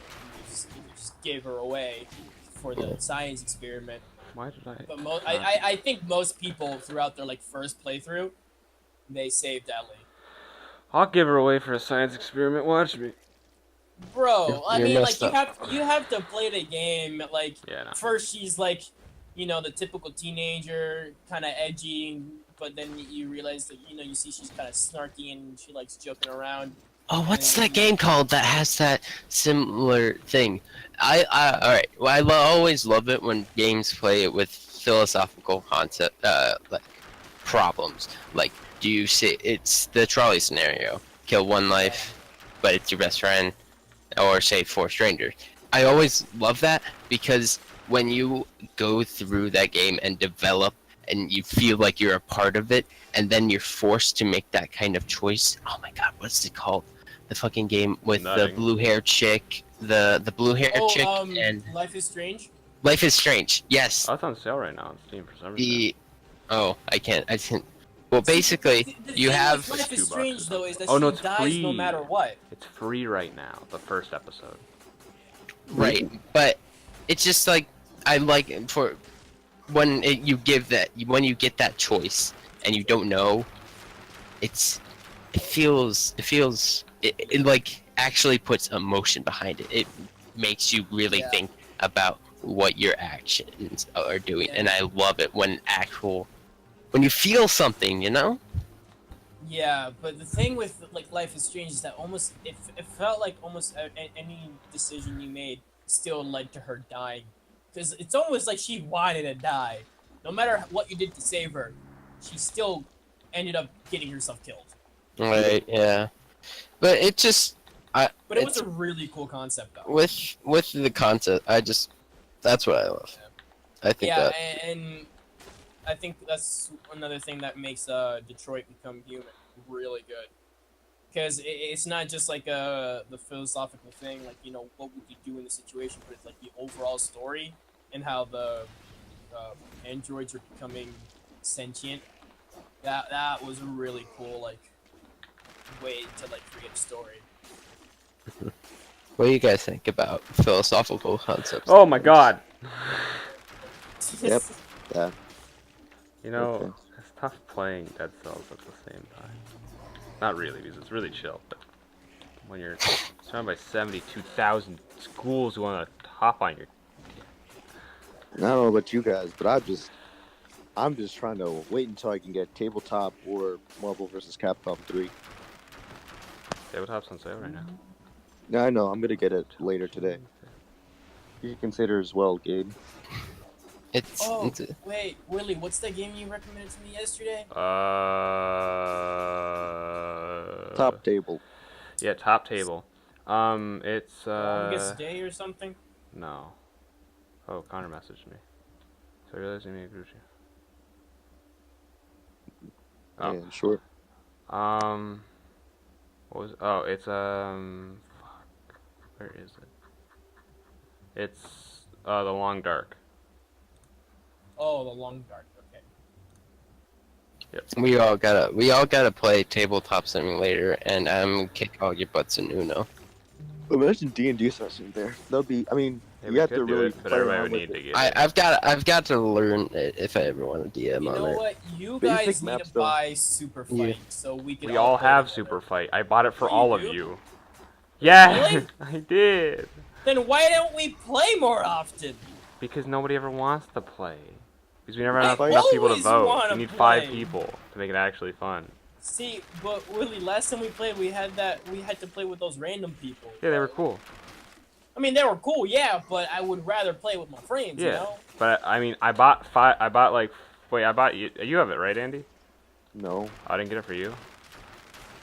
you just give her away for the science experiment. Why did I? But I think most people throughout their like first playthrough, they saved Ellie. I'll give her away for a science experiment. Watch me. Bro, I You're mean, like messed you have to play the game. Like Yeah, no. first she's like, you know, the typical teenager, kind of edgy, but then you realize that, you know, you see she's kind of snarky and she likes joking around. Oh, what's that game called that has that similar thing? Alright. Well, always love it when games play it with philosophical concept, like problems. Like, do you say it's the trolley scenario? Kill one life, but it's your best friend, or save 4 strangers. I always love that because when you go through that game and develop, and you feel like you're a part of it, and then you're forced to make that kind of choice. Oh my god, what's it called? The fucking game with Nutting. the blue-haired chick, the blue-haired chick, and Life is Strange. Life is Strange. Yes. Oh, it's on sale right now on Steam for some reason. I can't. Well, basically, The you thing have. with Life is $2 Strange though is that Oh, no, she it's dies no free. matter what. It's free right now. The first episode. Right, but it's just like I like for when you get that choice and you don't know, it like actually puts emotion behind it. It makes you really Yeah. think about what your actions are doing, Yeah. and I love it when you feel something, you know. Yeah, but the thing with like Life is Strange is that almost it felt like almost any decision you made still led to her dying, because it's almost like she wanted to die, no matter what you did to save her, she still ended up getting herself killed. Right. Yeah. But it just But it was It's- a really cool concept though. with the concept, that's what I love. I think Yeah, that. and I think that's another thing that makes Detroit Become Human really good, because it's not just like the philosophical thing, like, you know, what would you do in the situation, but it's like the overall story and how the androids are becoming sentient. That was a really cool like way to like create a story. What do you guys think about philosophical concepts? Oh my god! Yep. Yeah. You know, Okay. it's tough playing Dead Cells at the same time. Not really, because it's really chill, but when you're surrounded by 72,000 schools who want to hop on your. I don't know about you guys, but I'm just trying to wait until I can get tabletop or Marvel vs. Capcom 3. Tabletop's on sale right now. Yeah, I know. I'm gonna get it later today. You can consider as well, Gabe. It's Wait, Willie, what's that game you recommended to me yesterday? Top table. Yeah, Top Table. It's Longest Day or something? No. Oh, Connor messaged me. So I realized he made a group chat. Oh. Yeah, sure. What was? Oh, it's fuck. Where is it? It's The Long Dark. Oh, The Long Dark. Okay. Yep. we all gotta play tabletop simulator, and I'm kick all your butts in Uno. Imagine D&D session there. That'd be. I mean, Yeah, you we have could to do really. it, but play everybody around would with need to it. get it. I've got to learn it if I ever want to DM You on know it. what? You Basic guys need maps, to though. buy Super Fight Yeah. so we can. We all play have together. Super Fight. I bought it for Oh, all you of do? you. Yeah, Really? I did. Then why don't we play more often? Because nobody ever wants to play. Because we never have I enough people to always vote. wanna We need play. 5 people to make it actually fun. See, but Willie, last time we played, we had to play with those random people. Yeah, they were cool. I mean, they were cool, yeah, but I would rather play with my friends, you Yeah, know? but I mean, I bought 5. I bought like. Wait, I bought you. You have it, right, Andy? No. I didn't get it for you.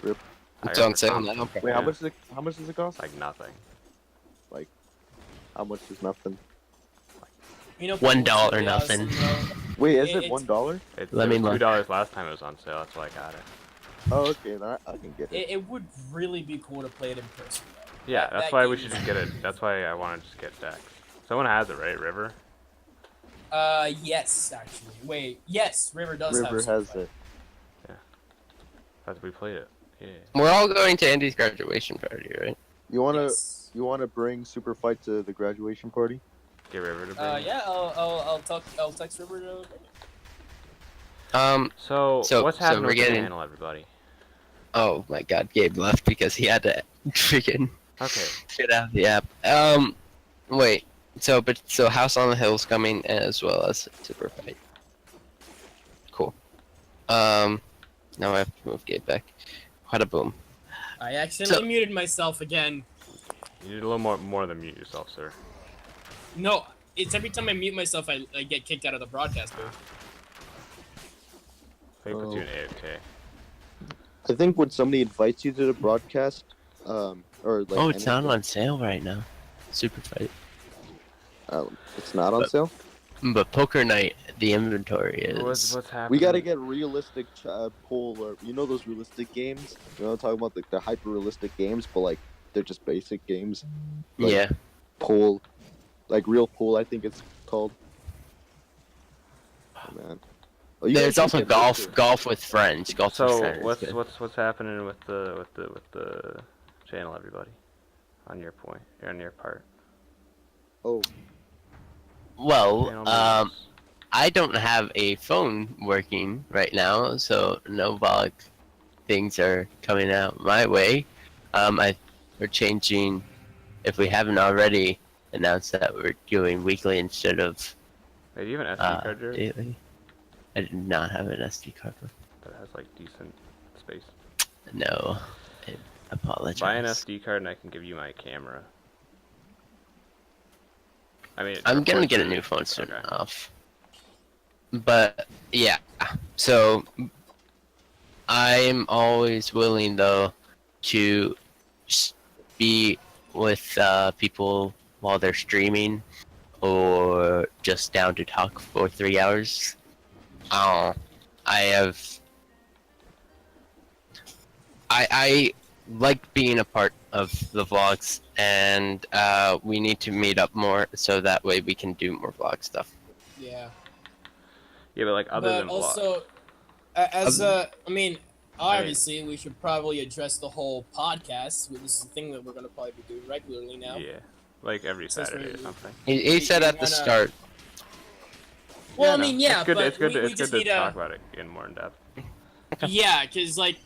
Rip. I It's got it on for sale Tom. now. Wait, Yeah. how much does it cost? Like nothing. How much is nothing? You know, $1 people say nothing. awesome, though. Wait, is It- it it's- $1? It Let me was look. $2 last time it was on sale. That's why I got it. Oh, okay, then I can get it. It would really be cool to play it in person, though. Yeah, That- that's that why we game should is- just get it. That's why I want to just get decks. Someone has it, right? River. Yes, actually. Wait, yes, River does River have Super has Fight. it. That's we played it. Yeah. We're all going to Andy's graduation party, right? You wanna Yes. bring Super Fight to the graduation party? Get River to bring it. Yeah, I'll text River to. So So- what's so happening we're with the getting- channel, everybody? Oh my God, Gabe left because he had to freaking Okay. get out of the app. Wait. So House on the Hill's coming as well as Super Fight. Cool. Now I have to move Gabe back. What a boom. I accidentally So- muted myself again. You need a little more than mute yourself, sir. No, it's every time I mute myself, I get kicked out of the broadcast booth. I think puts you in Oh. AFK. I think when somebody invites you to the broadcast, or like. Oh, it's not anything- on sale right now. Super Fight. It's not on But- sale. But Poker Night, the inventory is. What's happening? We gotta get realistic pool, or those realistic games. I'm talking about the hyper realistic games, but like they're just basic games. Like, Yeah. Pool, like real pool, I think it's called. Oh man. Oh, you There's guys also should get golf. Poker. Golf with friends. Golf with So friends. what's happening with the channel, everybody? On your point, on your part. Oh, Well, Channel news. I don't have a phone working right now, so no vlog things are coming out my way. We're changing, if we haven't already announced that we're doing weekly instead of Hey, do you have an SD card, Jared? daily. I did not have an SD card. That has like decent space. No, I apologize. Buy an SD card and I can give you my camera. I mean, I'm of gonna course get a it- new phone soon okay. enough. But yeah, so I'm always willing though to be with people while they're streaming or just down to talk for 3 hours. I like being a part of the vlogs, and we need to meet up more so that way we can do more vlog stuff. Yeah. Yeah, but like other But than also, I mean, obviously, we should probably address the whole podcast. This is a thing that we're gonna probably be doing regularly now. vlog. Yeah, like every Since Saturday or we- something. He said You at the wanna- start. Well, Yeah, I no, mean, yeah, it's good. but It's good. we It's just good to need talk about it in more in depth. Yeah, because like,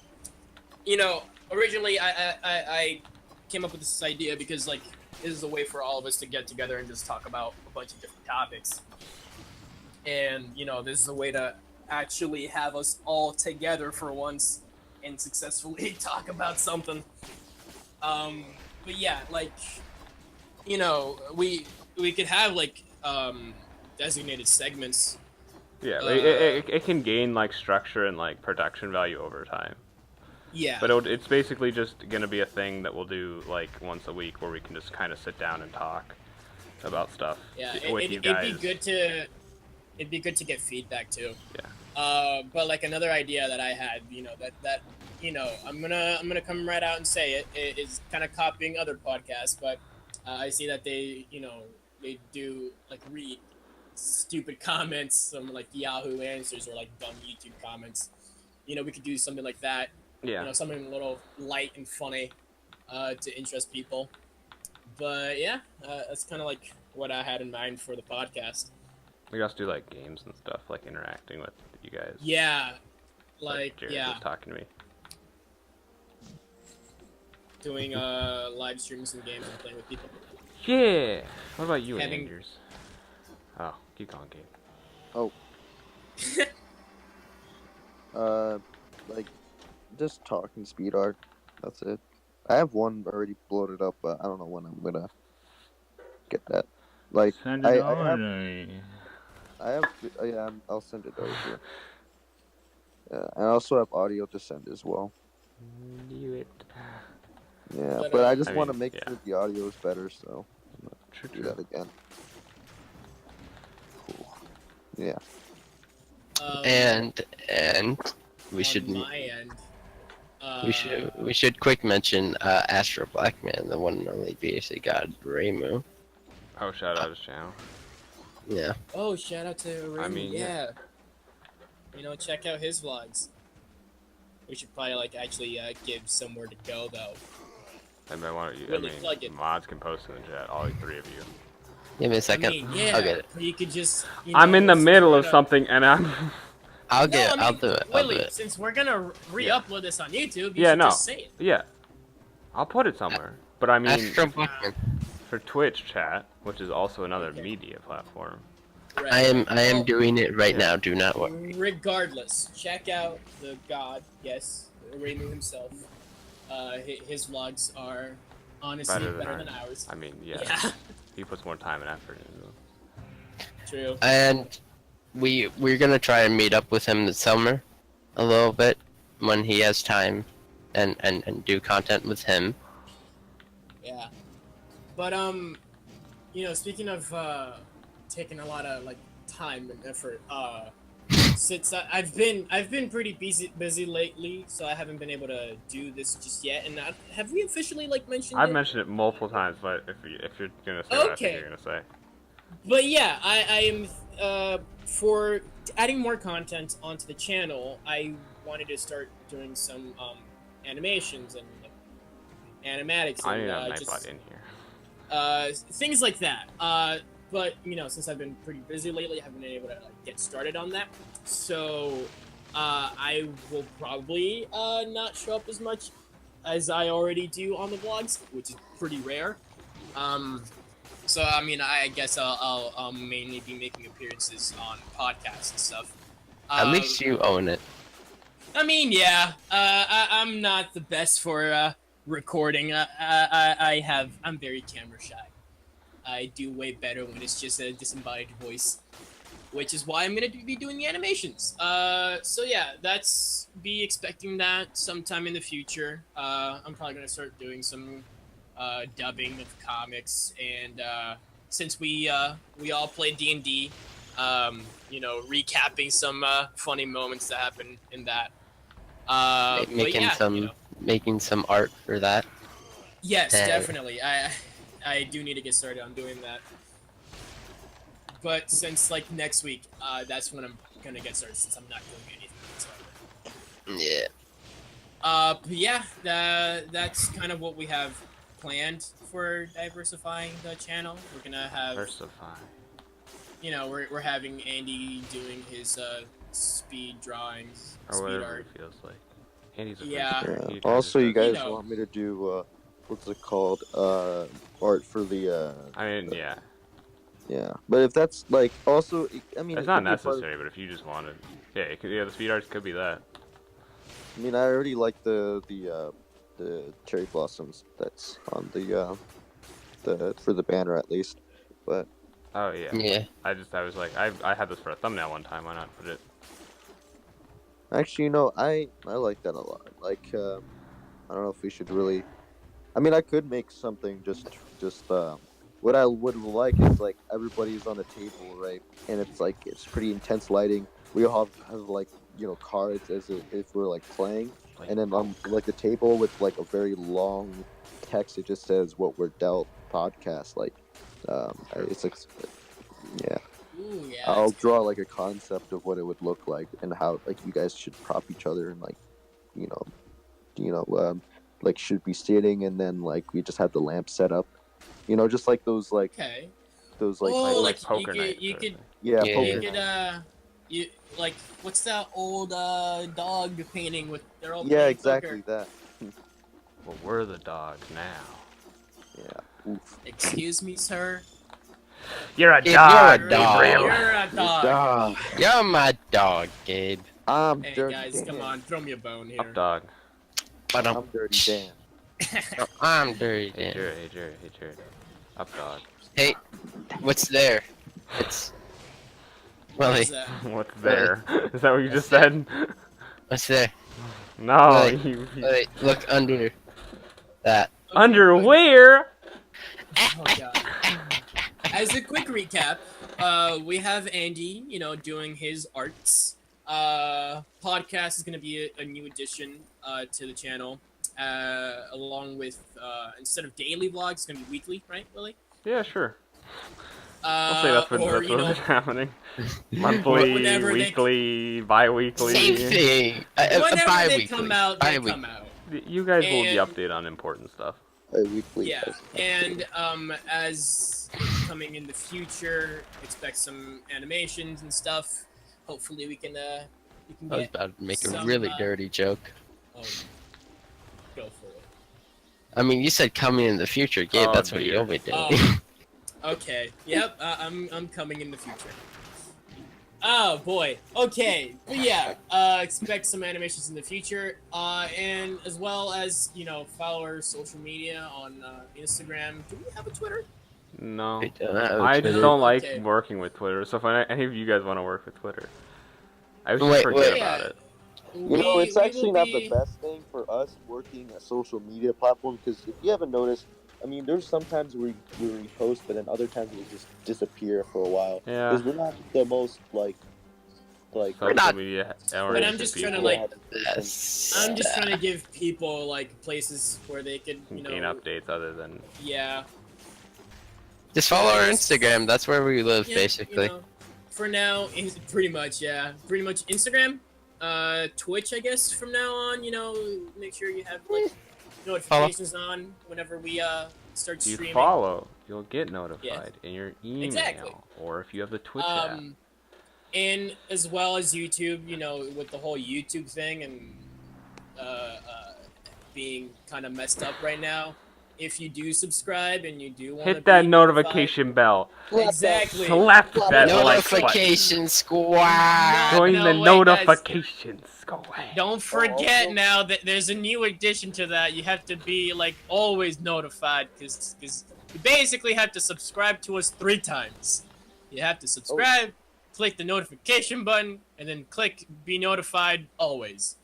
originally I came up with this idea because like this is a way for all of us to get together and just talk about a bunch of different topics. And this is a way to actually have us all together for once and successfully talk about something. But yeah, like we could have like designated segments. Yeah, it can gain like structure and like production value over time. Yeah. But it's basically just gonna be a thing that we'll do like once a week where we can just kind of sit down and talk about stuff. Yeah, with you guys. It'd be good to get feedback too. Yeah. But like another idea that I had, that I'm gonna come right out and say it is kind of copying other podcasts, but I see that they do like read stupid comments, some like Yahoo answers or like dumb YouTube comments. We could do something like that. Yeah. Something a little light and funny to interest people. But yeah, that's kind of like what I had in mind for the podcast. We also do like games and stuff, like interacting with you guys. Yeah, like Jared was talking to me. Doing live streams and games and playing with people. Yeah. What about you, Andrews? Oh, keep going, Gabe. Oh. Like, just talking speed art. That's it. I have one already loaded up, but I don't know when I'm gonna get that. Like, send it I'll send it over here. Yeah, and I also have audio to send as well. Do it. Yeah, but I just want to make sure the audio is better, so True. do that again. Cool. Yeah. And we should my end. we should quick mention Astro Blackman, the one and only BSA god Raymu. Oh, shout out his channel. Yeah. Oh, shout out to Raymu. I mean, yeah. Check out his vlogs. We should probably actually give somewhere to go though. Mods can post in the chat, all three of you. Give me a second. I'll get it. You could just. I'm in the middle of something, and I'm. I'll do it. Wait, since we're gonna re-upload this on YouTube, you should just say it. Yeah. I'll put it somewhere. But I mean, Astro Blackman. For Twitch chat, which is also another media platform. Right. I am doing it right now. Do not worry. Regardless, check out the god. Yes, Raymu himself. His vlogs are honestly better than ours. I mean, yeah. He puts more time and effort into them. True. And we're gonna try and meet up with him this summer, a little bit, when he has time, and do content with him. Yeah. But speaking of taking a lot of time and effort, since I've been pretty busy lately, so I haven't been able to do this just yet. And have we officially mentioned it? I've mentioned it multiple times, but if you're gonna say what I think you're gonna say. But yeah, I am for adding more content onto the channel. I wanted to start doing some animations and animatics. I need a Nightbot in here. Things like that. But since I've been pretty busy lately, I haven't been able to get started on that. So I will probably not show up as much as I already do on the vlogs, which is pretty rare. So I mean, I guess I'll mainly be making appearances on podcasts and stuff. At least you own it. I mean, yeah. I'm not the best for recording. I'm very camera shy. I do way better when it's just a disembodied voice, which is why I'm gonna be doing the animations. So yeah, be expecting that sometime in the future. I'm probably gonna start doing some dubbing of comics, and since we all play D&D, recapping some funny moments that happen in that. Making some art for that. Yes, definitely. I do need to get started on doing that. But since next week, that's when I'm gonna get started, since I'm not doing anything whatsoever. Yeah. But yeah, that's kind of what we have planned for diversifying the channel. We're gonna have we're having Andy doing his speed drawings, or speed whatever art. it feels like. Andy's a Yeah. Also, you guys want me to do what's it called? Art for the I mean, yeah. yeah. But if that's like also, I mean, It's it not could be a part of- necessary, but if you just wanted, yeah, the speed arts could be that. I mean, I already like the cherry blossoms that's on the for the banner at least, but Oh yeah. Yeah. I was like, I had this for a thumbnail one time. Why not put it? actually, I like that a lot. Like, I don't know if we should really. I mean, I could make something just what I would like is like everybody's on a table, right? And it's pretty intense lighting. We all have like cards if we're like playing, and then on like the table with like a very long text, it just says what we're dealt podcast. Like, it's like yeah. Ooh, yeah. I'll draw like a concept of what it would look like and how like you guys should prop each other and like you know like should be sitting, and then like we just have the lamp set up, just like those like Okay. those like Oh, like like poker you night could, you sort of could, thing. yeah, Yeah. poker you night. could, you like what's that old dog painting with they're all Yeah, playing exactly poker? that. Well, we're the dogs now. Yeah. Oof. Excuse me, sir. You're a If dog, you're a dog. Gabriel. You're a dog. You're my dog, Gabe. I'm Hey dirty guys, Dan. come on, throw me a bone here. Up dog. But I'm dirty Dan. I'm dirty Hey Dan. Jared, hey Jared, hey Jared. Up dog. Hey, what's there? It's Willie. What's that? What's there? Is that what you just said? What's there? No, Wait. you. Wait, look under that. Okay, Underwear. Oh god. As a quick recap, we have Andy, doing his arts. Podcast is going to be a new addition to the channel, along with instead of daily vlogs, it's going to be weekly, right, Willie? Yeah, sure. I'll say that's what's happening. Monthly, whenever they- weekly, bi-weekly. Same thing. Whenever they Bi-weekly. come out, they Bi-weekly. come out. You guys will be And- updated on important stuff. Weekly. Yeah, and as coming in the future, expect some animations and stuff. Hopefully, we can I was get. about to make a some, really dirty joke. Oh, go for it. I mean, you said coming in the future, Gabe. Oh, That's what you dear. always do. Oh. Okay. Yep. I'm coming in the future. Oh boy. Okay. But yeah. Expect some animations in the future. And as well as follow our social media on Instagram. Do we have a Twitter? No. I don't have I just Twitter. don't like Okay. working with Twitter. So if any of you guys want to work with Twitter, I just Wait, forget wait. about it. It's We actually will not be- the best thing for us working a social media platform, because if you haven't noticed, I mean, there's sometimes we post, but then other times we just disappear for a while. Yeah. Because we're not the most like Social not- media But I'm oriented just people. trying to like. Yes. I'm just trying to give people like places where they could, gain updates other than Yeah. Just follow our Instagram. That's where we live, Yeah, basically. for now, is pretty much, yeah. Pretty much Instagram, Twitch, I guess, from now on, make sure you have, like, notifications on whenever we, start if you streaming. follow, you'll get notified in your email, Exactly. or if you have the Twitch app. And as well as YouTube, with the whole YouTube thing and, being kind of messed up right now. If you do subscribe and you do want to Hit that notification bell. Exactly. Slap that like button. Notification squad. Join No, the wait, guys. notifications. Go away. Don't forget now that there's a new addition to that. You have to be like always notified because you basically have to subscribe to us 3 times. You have to subscribe, click the notification button, and then click be notified always.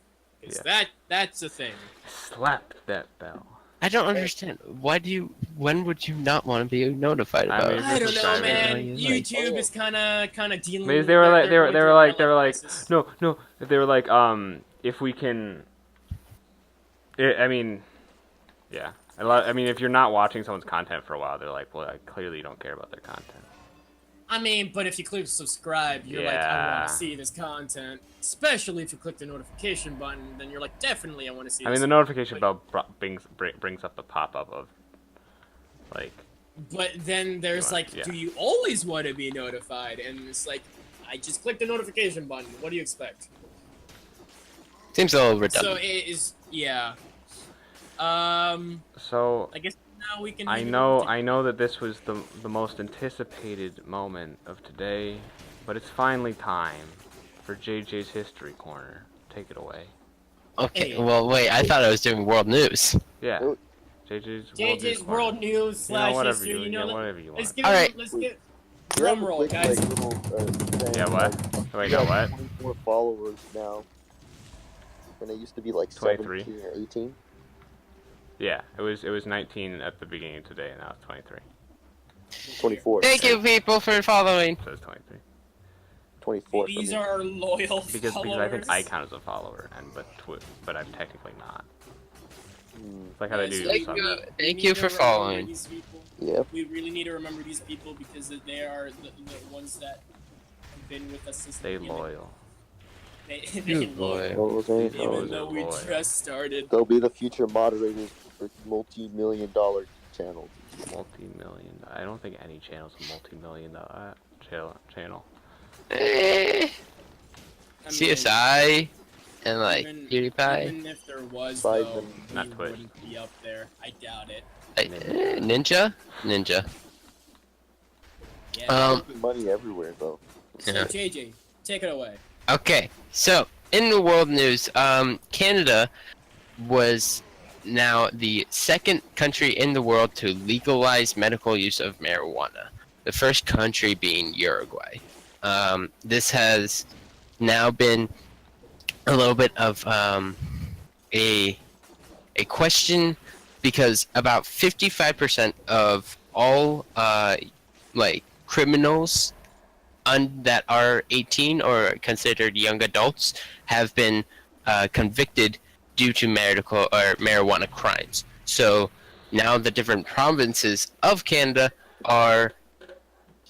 'Cause that's the thing. Slap that bell. I don't understand. When would you not want to be notified I about mean, it? I don't know, subscribing. man. Yeah, like- YouTube is kind of dealing. Maybe with they were like, they're they were going through like, crisis. no. If they were like, if we can, I mean, yeah. I mean, if you're not watching someone's content for a while, they're like, well, I clearly don't care about their content. I mean, but if you click subscribe, you're like, I Yeah. want to see this content. Especially if you click the notification button, then you're like, definitely, I want to see. I mean, this. the notification bell brings up the pop-up of, like, But then there's like, Yeah. do you always want to be notified? And it's like, I just clicked the notification button. What do you expect? Seems a little So redundant. it is, yeah. So I guess now we can. I hand it know over to- that this was the most anticipated moment of today, but it's finally time for JJ's History Corner. Take it away. Okay. Hey. Well, wait. I thought I was doing world news. Yeah. Oh. JJ's World News slash whatever history. You know, whatever you let's want. give. Alright. Let's get You have drum a roll, quick, guys. like, little, thing, Yeah, what? like, Wait, you no, have what? 24 followers now, and it used to be like 23. 17 or 18. Yeah, it was 19 at the beginning of today, and now it's 23. 24. Thank you, people, for following. So it's 23. 24 for These me. are our loyal Because followers. I think I count as a follower, but I'm technically not. Mm, It's like how they do Thank some. you. We Thank need you to for remember following. these people. yep. We really need to remember these people because they are the ones that have been with us since the Stay beginning. loyal. They're Good loyal. boy. What was it? Oh, Even though we boy. just started. They'll be the future moderators for multi-million-dollar channels. Multi-million. I don't think any channel's a multi-million channel. Eh, I mean, CSI and like even- PewDiePie. Even if there was, Besides though, them. we Not Twitch. wouldn't be up there. I doubt it. Ninja. Yeah. Money everywhere, though. So Yeah. JJ, take it away. Okay, so in the world news, Canada was now the second country in the world to legalize medical use of marijuana. The first country being Uruguay. This has now been a little bit of a question because about 55% of all like criminals that are 18 or considered young adults have been convicted due to marijuana crimes. So now the different provinces of Canada are,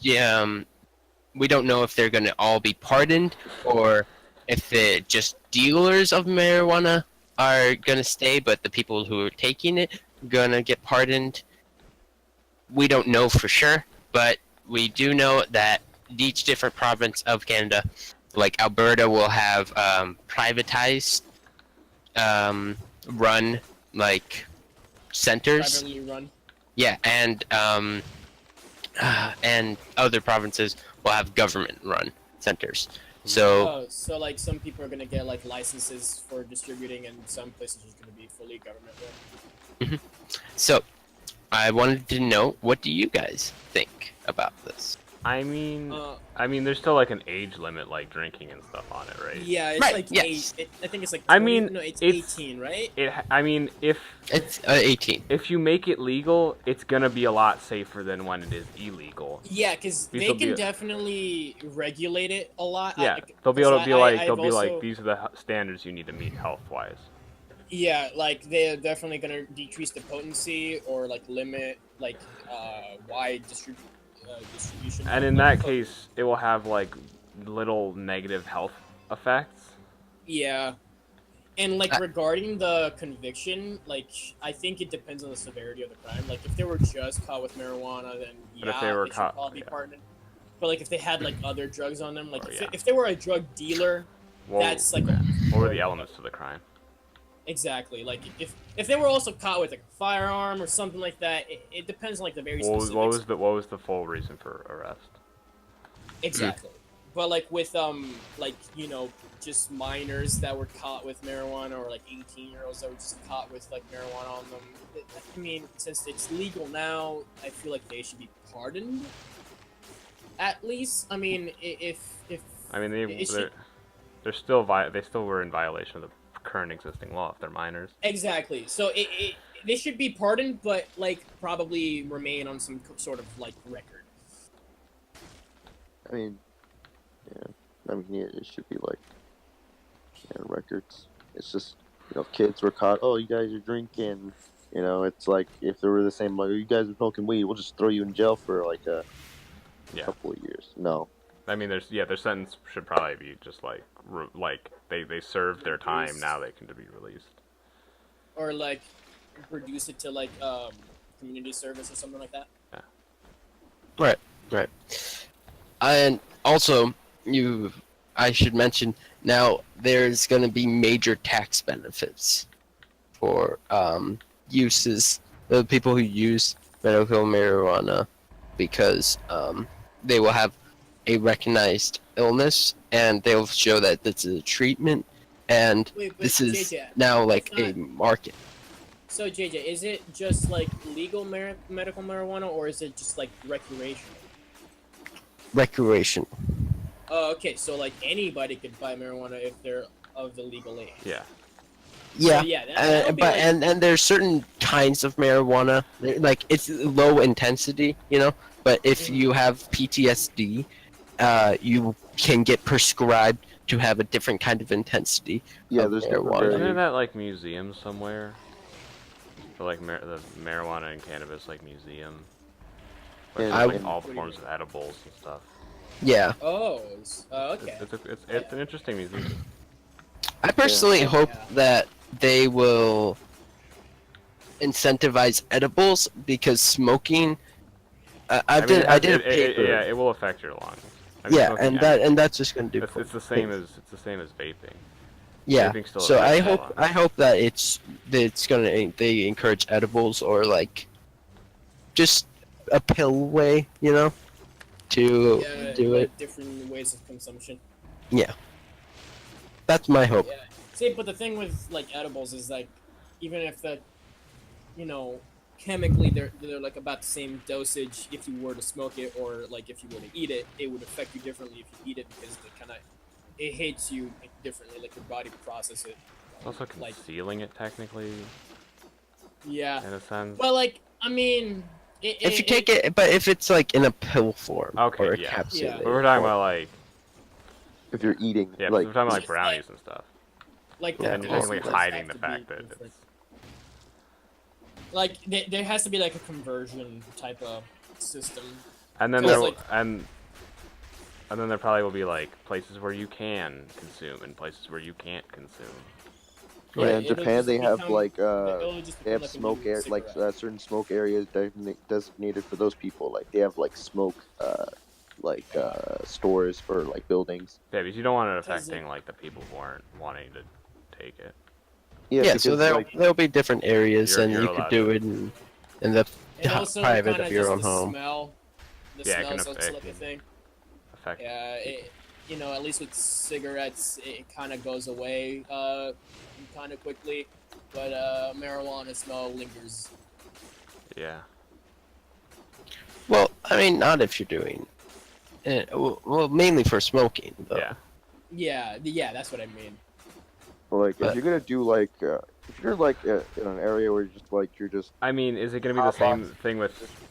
we don't know if they're going to all be pardoned or if the just dealers of marijuana are going to stay, but the people who are taking it going to get pardoned. We don't know for sure, but we do know that each different province of Canada, like Alberta, will have privatized, run like centers. Privately run. Yeah, and other provinces will have government-run centers. So Oh, so like some people are gonna get like licenses for distributing, and some places are gonna be fully government run. so I wanted to know, what do you guys think about this? I mean, Uh, there's still like an age limit, like drinking and stuff on it, right? Yeah, it's Right, like yes. I think it's like. I 20 mean, no, it's it's- 18, right? If It's 18. if you make it legal, it's gonna be a lot safer than when it is illegal. Yeah, because These they will can be- definitely regulate it a lot. Yeah, Like, they'll be able to 'cause be like, I've they'll be like, also- these are the standards you need to meet health-wise. Yeah, like they're definitely gonna decrease the potency or like limit like wide distribution. And in that case, it will have like little negative health effects. Yeah. And like Uh, regarding the conviction, like I think it depends on the severity of the crime. Like if they were just caught with marijuana, then But if yeah, they were should caught- probably be yeah. pardoned. But like if they had like other drugs on them, like Oh, if, yeah. if they were a drug dealer, Well, that's like what were the elements to the crime? exactly like if they were also caught with like a firearm or something like that, it depends on like the very specifics. What was the full reason for arrest? Exactly. But like with like just minors that were caught with marijuana or like 18-year-olds that were just caught with like marijuana on them. I mean, since it's legal now, I feel like they should be pardoned. At least, I mean, if I mean, it should- they still were in violation of the current existing law if they're minors. exactly. So they should be pardoned, but like probably remain on some sort of like record. I mean, yeah, it should be like, records. It's just, if kids were caught, oh, you guys are drinking, it's like, if they were the same, like, you guys are smoking weed, we'll just throw you in jail for like a couple of years. No. I mean, their sentence should probably be just like they served their time, Reduced. now they can be released. Or like reduce it to like community service or something like that. Right. And also, I should mention, now there's going to be major tax benefits for uses, the people who use medical marijuana, because they will have a recognized illness, and they'll show that this is a treatment, and Wait, but this is JJ, now like that's a market. So JJ, is it just like legal medical marijuana, or is it just like recreational? Recreation. Oh, okay. So like anybody could buy marijuana if they're of the legal age. Yeah. Yeah, So, yeah, that'll be but like- and there's certain kinds of marijuana, like it's low intensity, you know. But if you have PTSD, you can get prescribed to have a different kind of intensity. Yeah, of there's different marijuana. Isn't there variants. that like museum somewhere? For like the marijuana and cannabis like museum. Where Yeah, there's, like I- all the forms of edibles and stuff. Yeah, Oh, okay. It's an interesting museum. I personally hope Yeah. that they will incentivize edibles, because smoking. I did a paper. Yeah, it will affect your lungs. I mean, Yeah, smoking, and that's just gonna do. it's the same as vaping. Yeah. Vaping still So affects your lungs. I hope that it's gonna, they encourage edibles, or like just a pill way, you know, to Yeah, do like it. different ways of consumption. That's my hope. Yeah. See, but the thing with like edibles is like, even if that, you know, chemically they're like about the same dosage if you were to smoke it, or like if you were to eat it, it would affect you differently if you eat it, because it hits you differently, like your body process it. It's also like- concealing it technically, Yeah. in a sense. Well, like I mean, If you take it, but if it's like in a pill form, Okay, or a yeah. capsule, Yeah. But we're talking about like, If you're eating, yeah, like, we're talking about like It's brownies and stuff. like Yeah, And the you're basically doses hiding have the to fact be that different. it's... Like there has to be like a conversion type of system. And then So there it's and then there probably will be like places where you can consume and places where you can't consume. yeah, in It'll Japan just they have become- like it'll just they have become smoke like a air, new like cigarette. certain smoke areas designated for those people. Like they have like smoke, stores for like buildings. Yeah, because you don't want it Does it- affecting like the people who aren't wanting to take it. Yeah, so because, there'll be different areas, You're- and you're you could allowed do to. it in the And also private kinda of your just own the home. Smell. The Yeah, it smell can is also affect- like a thing. Affect. Yeah, you know, at least with cigarettes, it kind of goes away kind of quickly, but marijuana smell lingers. Yeah. Well, I mean, not if you're doing. Well, mainly for smoking, though. Yeah. Yeah, that's what I mean. like But- if you're gonna do like if you're like in an area where you're just I mean, is it gonna be the Hot same box. thing with?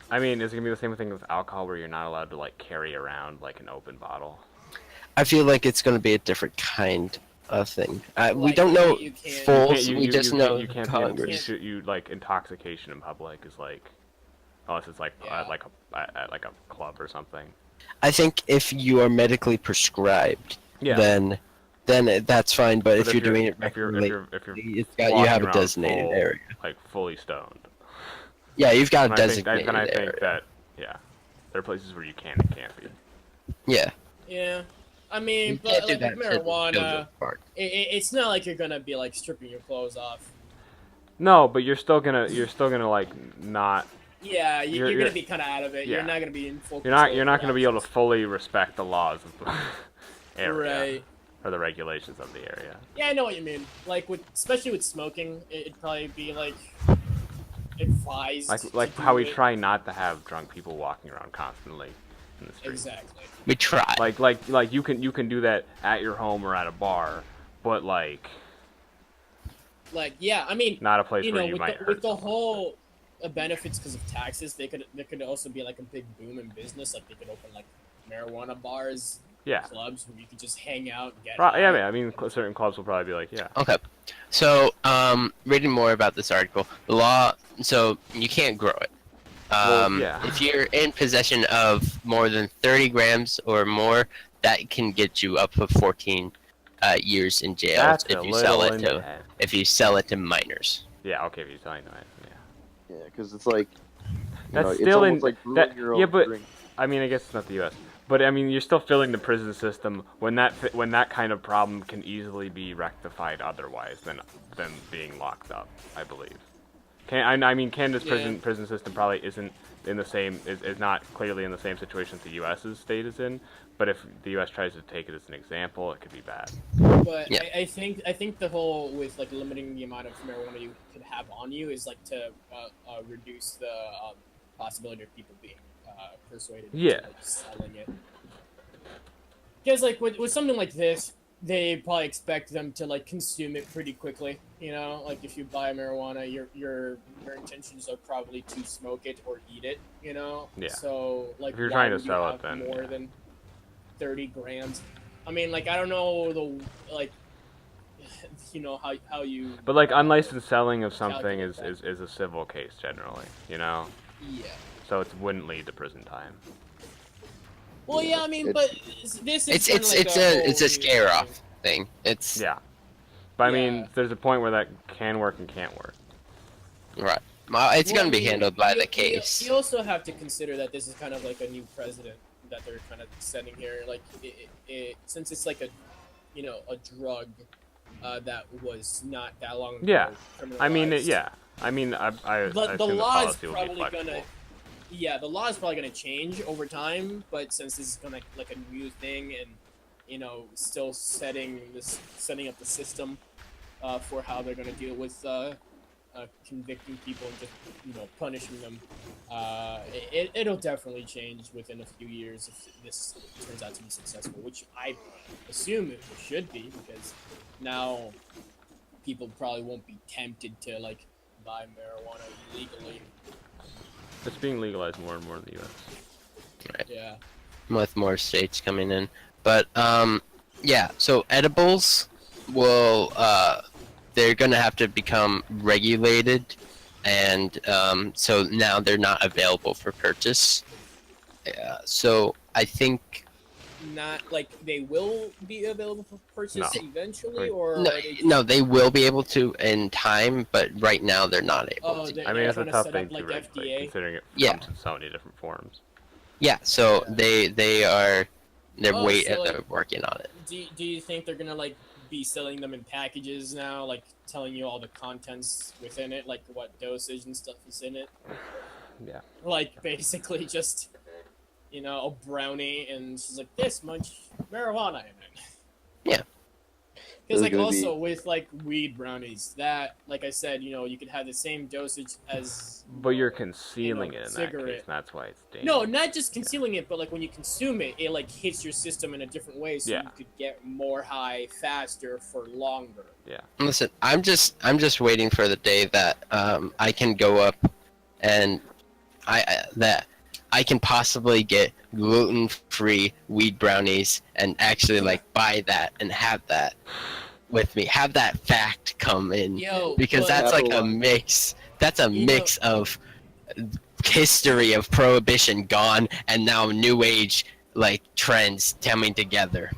I mean, is it gonna be the same thing with alcohol, where you're not allowed to like carry around like an open bottle? I feel like it's going to be a different kind of thing. We Like, don't know you can't- full. You We just know you can't Congress. you like intoxication in public is like, unless it's like Yeah. at like a club or something. I think if you are medically prescribed, Yeah. then that's fine. But if you're doing it if you're regularly, if you walking have a around designated full, area. like fully stoned. Yeah, you've got a And I think, designated and I think area. that there are places where you can and can't be. Yeah. Yeah, I mean, You but can't do like that with shit with marijuana, children part. it's not like you're gonna be like stripping your clothes off. No, but you're still gonna like not. Yeah, you're You're- gonna be kind of out of it. yeah. You're not gonna be in full. You're not gonna be able to fully respect the laws of the area Right. or the regulations of the area. Yeah, I know what you mean. Like especially with smoking, it'd probably be like advised. Like to how do we it. try not to have drunk people walking around constantly in the street. Exactly. We try. Like you can do that at your home or at a bar, but like Like yeah, I mean, not a place you where know, you with might the, hurt with the someone. whole benefits because of taxes, there could also be like a big boom in business. Like they could open like marijuana bars, Yeah. clubs where you could just hang out and get. Yeah, high. I mean, certain clubs will probably be like, yeah. Okay. So, reading more about this article, the law. So you can't grow it. Well, yeah. If you're in possession of more than 30 grams or more, that can get you up to 14 years in jail That's if a you sell little it to minors. Yeah, okay, if you're telling that, yeah. yeah, because it's like That's it's still in almost like brewing that. your own Yeah, but drink. I mean, I guess it's not the U.S. But I mean, you're still filling the prison system when that kind of problem can easily be rectified otherwise than being locked up. I believe. I mean, Canada's Yeah. prison system probably isn't in the same is not clearly in the same situation that the U.S.'s state is in. But if the U.S. tries to take it as an example, it could be bad. But Yeah. I think the whole with like limiting the amount of marijuana you could have on you is like to reduce the possibility of people being persuaded Yeah. into like, selling it. Because like with something like this, they probably expect them to like consume it pretty quickly. You know, like if you buy marijuana, your intentions are probably to smoke it or eat it. You know. Yeah. So like, If you're why trying to would you sell it, have then, more yeah. than 30 grams? I mean, like I don't know you know how you. But like unlicensed selling of something calculate is a civil case generally, you know. Yeah. So it wouldn't lead to prison time. Well, yeah, I mean, but this is It's kinda like a it's a whole scare new off thing. It's Yeah. But I Yeah. mean, there's a point where that can work and can't work. right. Well, it's Well, gonna be I mean, handled by you- the case. You also have to consider that this is kind of like a new precedent that they're kind of setting here. Like, since it's like a drug that was not that long ago. Yeah. I mean, criminalized. yeah. I mean, I The assume the law is policy will be probably flexible. gonna. Yeah, the law is probably gonna change over time, but since this is gonna like a new thing and still setting up the system for how they're gonna deal with convicting people and just punishing them, it'll definitely change within a few years if this turns out to be successful, which I assume it should be, because now people probably won't be tempted to like buy marijuana illegally. It's being legalized more and more in the U.S. Yeah. With more states coming in. But yeah, so edibles will they're gonna have to become regulated, and so now they're not available for purchase. So I think Not like they will be available for purchase No. eventually, Right. or no, are they just, no, they will be able to in time, but right now they're not able Oh, to. they- I mean, they're it's a trying to tough set thing up, to like, regulate, FDA? considering it Yeah. comes in so many different forms. Yeah, so Yeah. they're Oh, so, like- they're working on it. do you think they're gonna like be selling them in packages now, like telling you all the contents within it, like what dosage and stuff is in it? Yeah. Like basically just a brownie and she's like this much marijuana in it. Yeah. Because There's like gonna also with like weed brownies, that like I said, you could have the same dosage as. But you're concealing it in that cigarette. case, and that's why it's dangerous. No, not just concealing it, but like when you consume it, it like hits your system in a different way, so Yeah. you could get more high faster for longer. Listen, I'm just waiting for the day that I can go up and I can possibly get gluten-free weed brownies and actually like buy that and have that with me. Have that fact come in, Yo, because but- that's like a Apple- mix. That's a You know- mix of history of prohibition gone and now new age like trends coming together.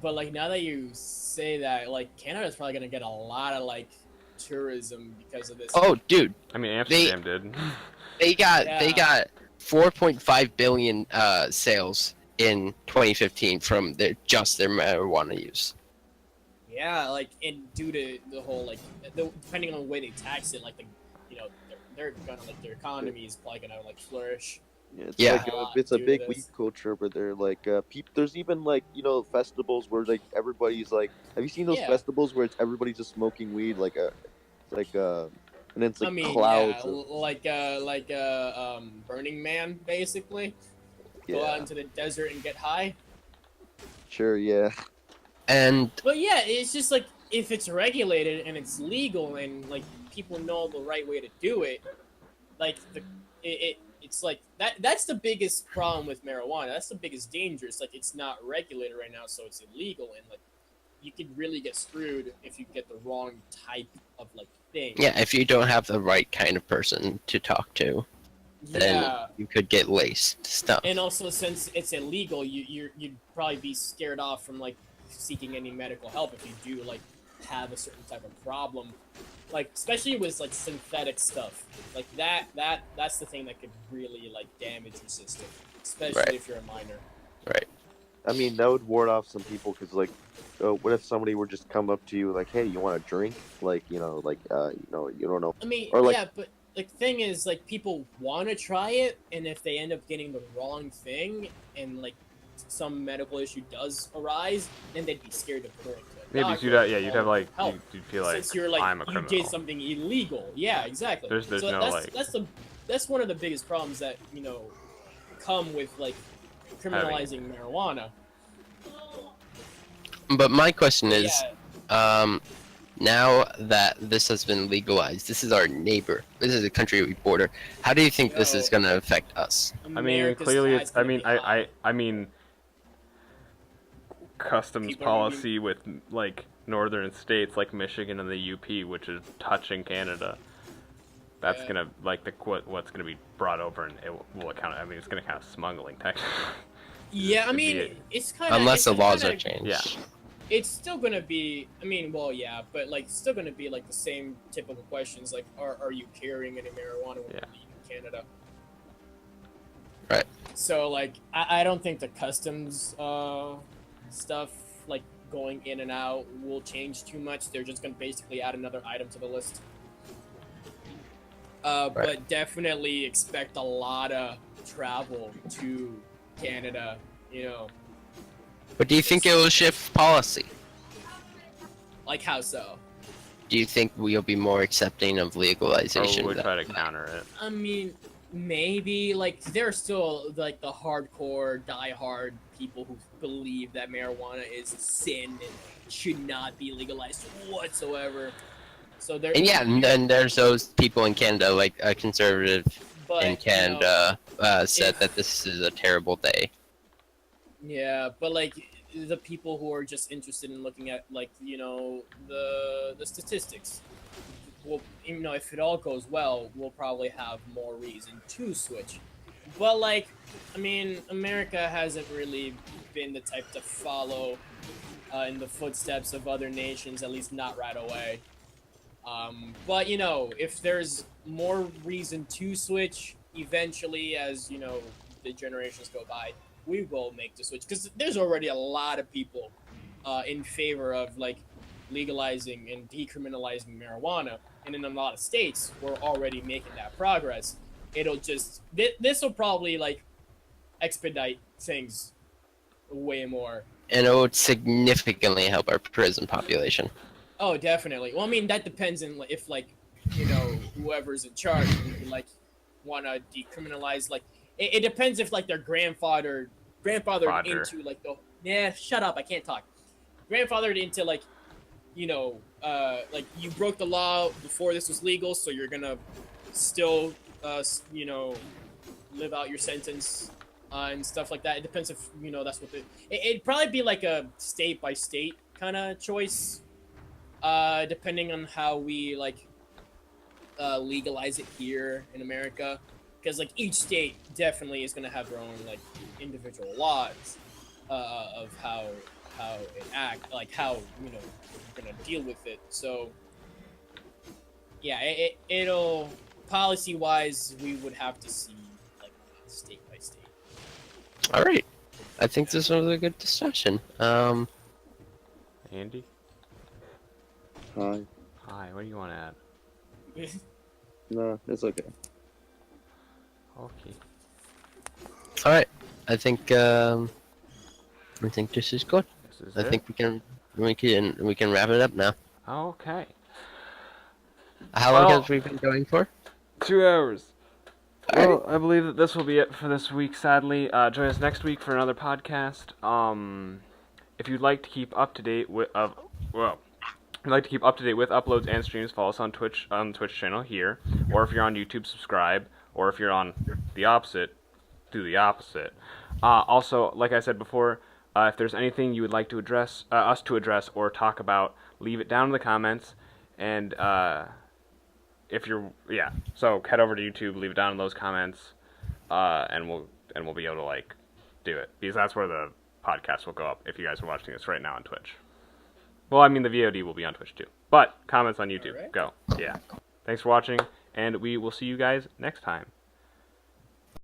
But like now that you say that, like Canada's probably gonna get a lot of like tourism because of this. Oh, dude, I mean, Amsterdam did. they got Yeah. 4.5 billion sales in 2015 from their marijuana use. Yeah, like and due to the whole like depending on the way they tax it, like they're gonna like their economy is probably gonna like flourish. Yeah, Yeah. it's a Due to big this. weed culture where they're like, there's even like festivals where like everybody's like, have you seen those Yeah. festivals where it's everybody's just smoking weed and it's like I mean, clouds yeah, like Burning Man, basically. Go out into the desert and get high. Sure, yeah. And But yeah, it's just like if it's regulated and it's legal and like people know the right way to do it, like it's like that's the biggest problem with marijuana. That's the biggest danger. It's like it's not regulated right now, so it's illegal, and like you could really get screwed if you get the wrong type of like thing. yeah, if you don't have the right kind of person to talk to, then Yeah. you could get laced stuff. And also, since it's illegal, you'd probably be scared off from like seeking any medical help if you do like have a certain type of problem, like especially with like synthetic stuff, like that's the thing that could really like damage your system, especially Right. if you're a minor. Right. I mean, that would ward off some people because, like, what if somebody were just come up to you like, "Hey, you want a drink?" Like, you don't know, I mean, or like, yeah, but like thing is, like people want to try it, and if they end up getting the wrong thing, and like some medical issue does arise, then they'd be scared to go to a Maybe doctor. you'd have like help. you'd feel like Since you're like I'm a you criminal. did something illegal. Yeah, exactly. There's so no like that's one of the biggest problems that come with like criminalizing marijuana. But my question is, Yeah, now that this has been legalized, this is our neighbor. This is a country we border. How do you think this is going to affect us? I mean, America's clearly, tax it's. gonna be high. I mean, customs People are policy with like northern states like Michigan and the UP, which is touching Canada. That's Yeah. gonna like what's gonna be brought over, and it will account. I mean, it's gonna count as smuggling technically. Yeah, I It'd mean, be it's kind of Unless the laws are changed. Yeah. It's still gonna be. I mean, well, yeah, but like, still gonna be like the same typical questions. Like, are you carrying any marijuana when Yeah. you leave Canada? Right. So like, I don't think the customs stuff like going in and out will change too much. They're just gonna basically add another item to the list. But definitely expect a lot of travel to Canada. But do you think it will shift policy? Like how so? Do you think we'll be more accepting of legalization? Or would try to counter it. I mean, maybe like there are still like the hardcore, die-hard people who believe that marijuana is a sin and should not be legalized whatsoever. So there. And yeah, and then there's those people in Canada, like a conservative but, in Canada said that this is a terrible day. Yeah, but like the people who are just interested in looking at like the statistics. Well, if it all goes well, we'll probably have more reason to switch. But like, I mean, America hasn't really been the type to follow in the footsteps of other nations, at least not right away. But if there's more reason to switch eventually, as the generations go by, we will make the switch because there's already a lot of people in favor of like legalizing and decriminalizing marijuana, and in a lot of states we're already making that progress. It'll just this will probably like expedite things way more. And it would significantly help our prison population. Oh, definitely. Well, I mean that depends on if like whoever's in charge like want to decriminalize. Like it depends if like their grandfathered into like shut up, I can't talk. Grandfathered into like like you broke the law before this was legal, so you're gonna still live out your sentence and stuff like that. It depends if that's what it'd probably be like a state by state kind of choice, depending on how we like legalize it here in America. Because like each state definitely is gonna have their own like individual laws of how it act, like how you're gonna deal with it. So yeah, it'll policy wise we would have to see like state by state. All right, I think this was a good discussion. Andy? hi. Hi, what do you want to add? No, it's okay. Okay. All right, I think this is good. This is I it? think we can wrap it up now. Okay. How long Well- have we been going for? 2 hours. All Well, I believe that this will be it for this week, sadly. Join us next week for another podcast. If you'd like to keep up to date with uploads and streams, follow us on Twitch channel here, or if you're on YouTube, subscribe, or if you're on the opposite, do the opposite. Also, like I said before, if there's anything you would like to address or talk about, leave it down in the comments, and so head over to YouTube, leave it down in those comments, and we'll be able to like do it, because that's where the podcast will go up if you guys are watching this right now on Twitch. Well, I mean the VOD will be on Twitch too, but comments on YouTube, Alright. go. Yeah. Thanks for watching, and we will see you guys next time.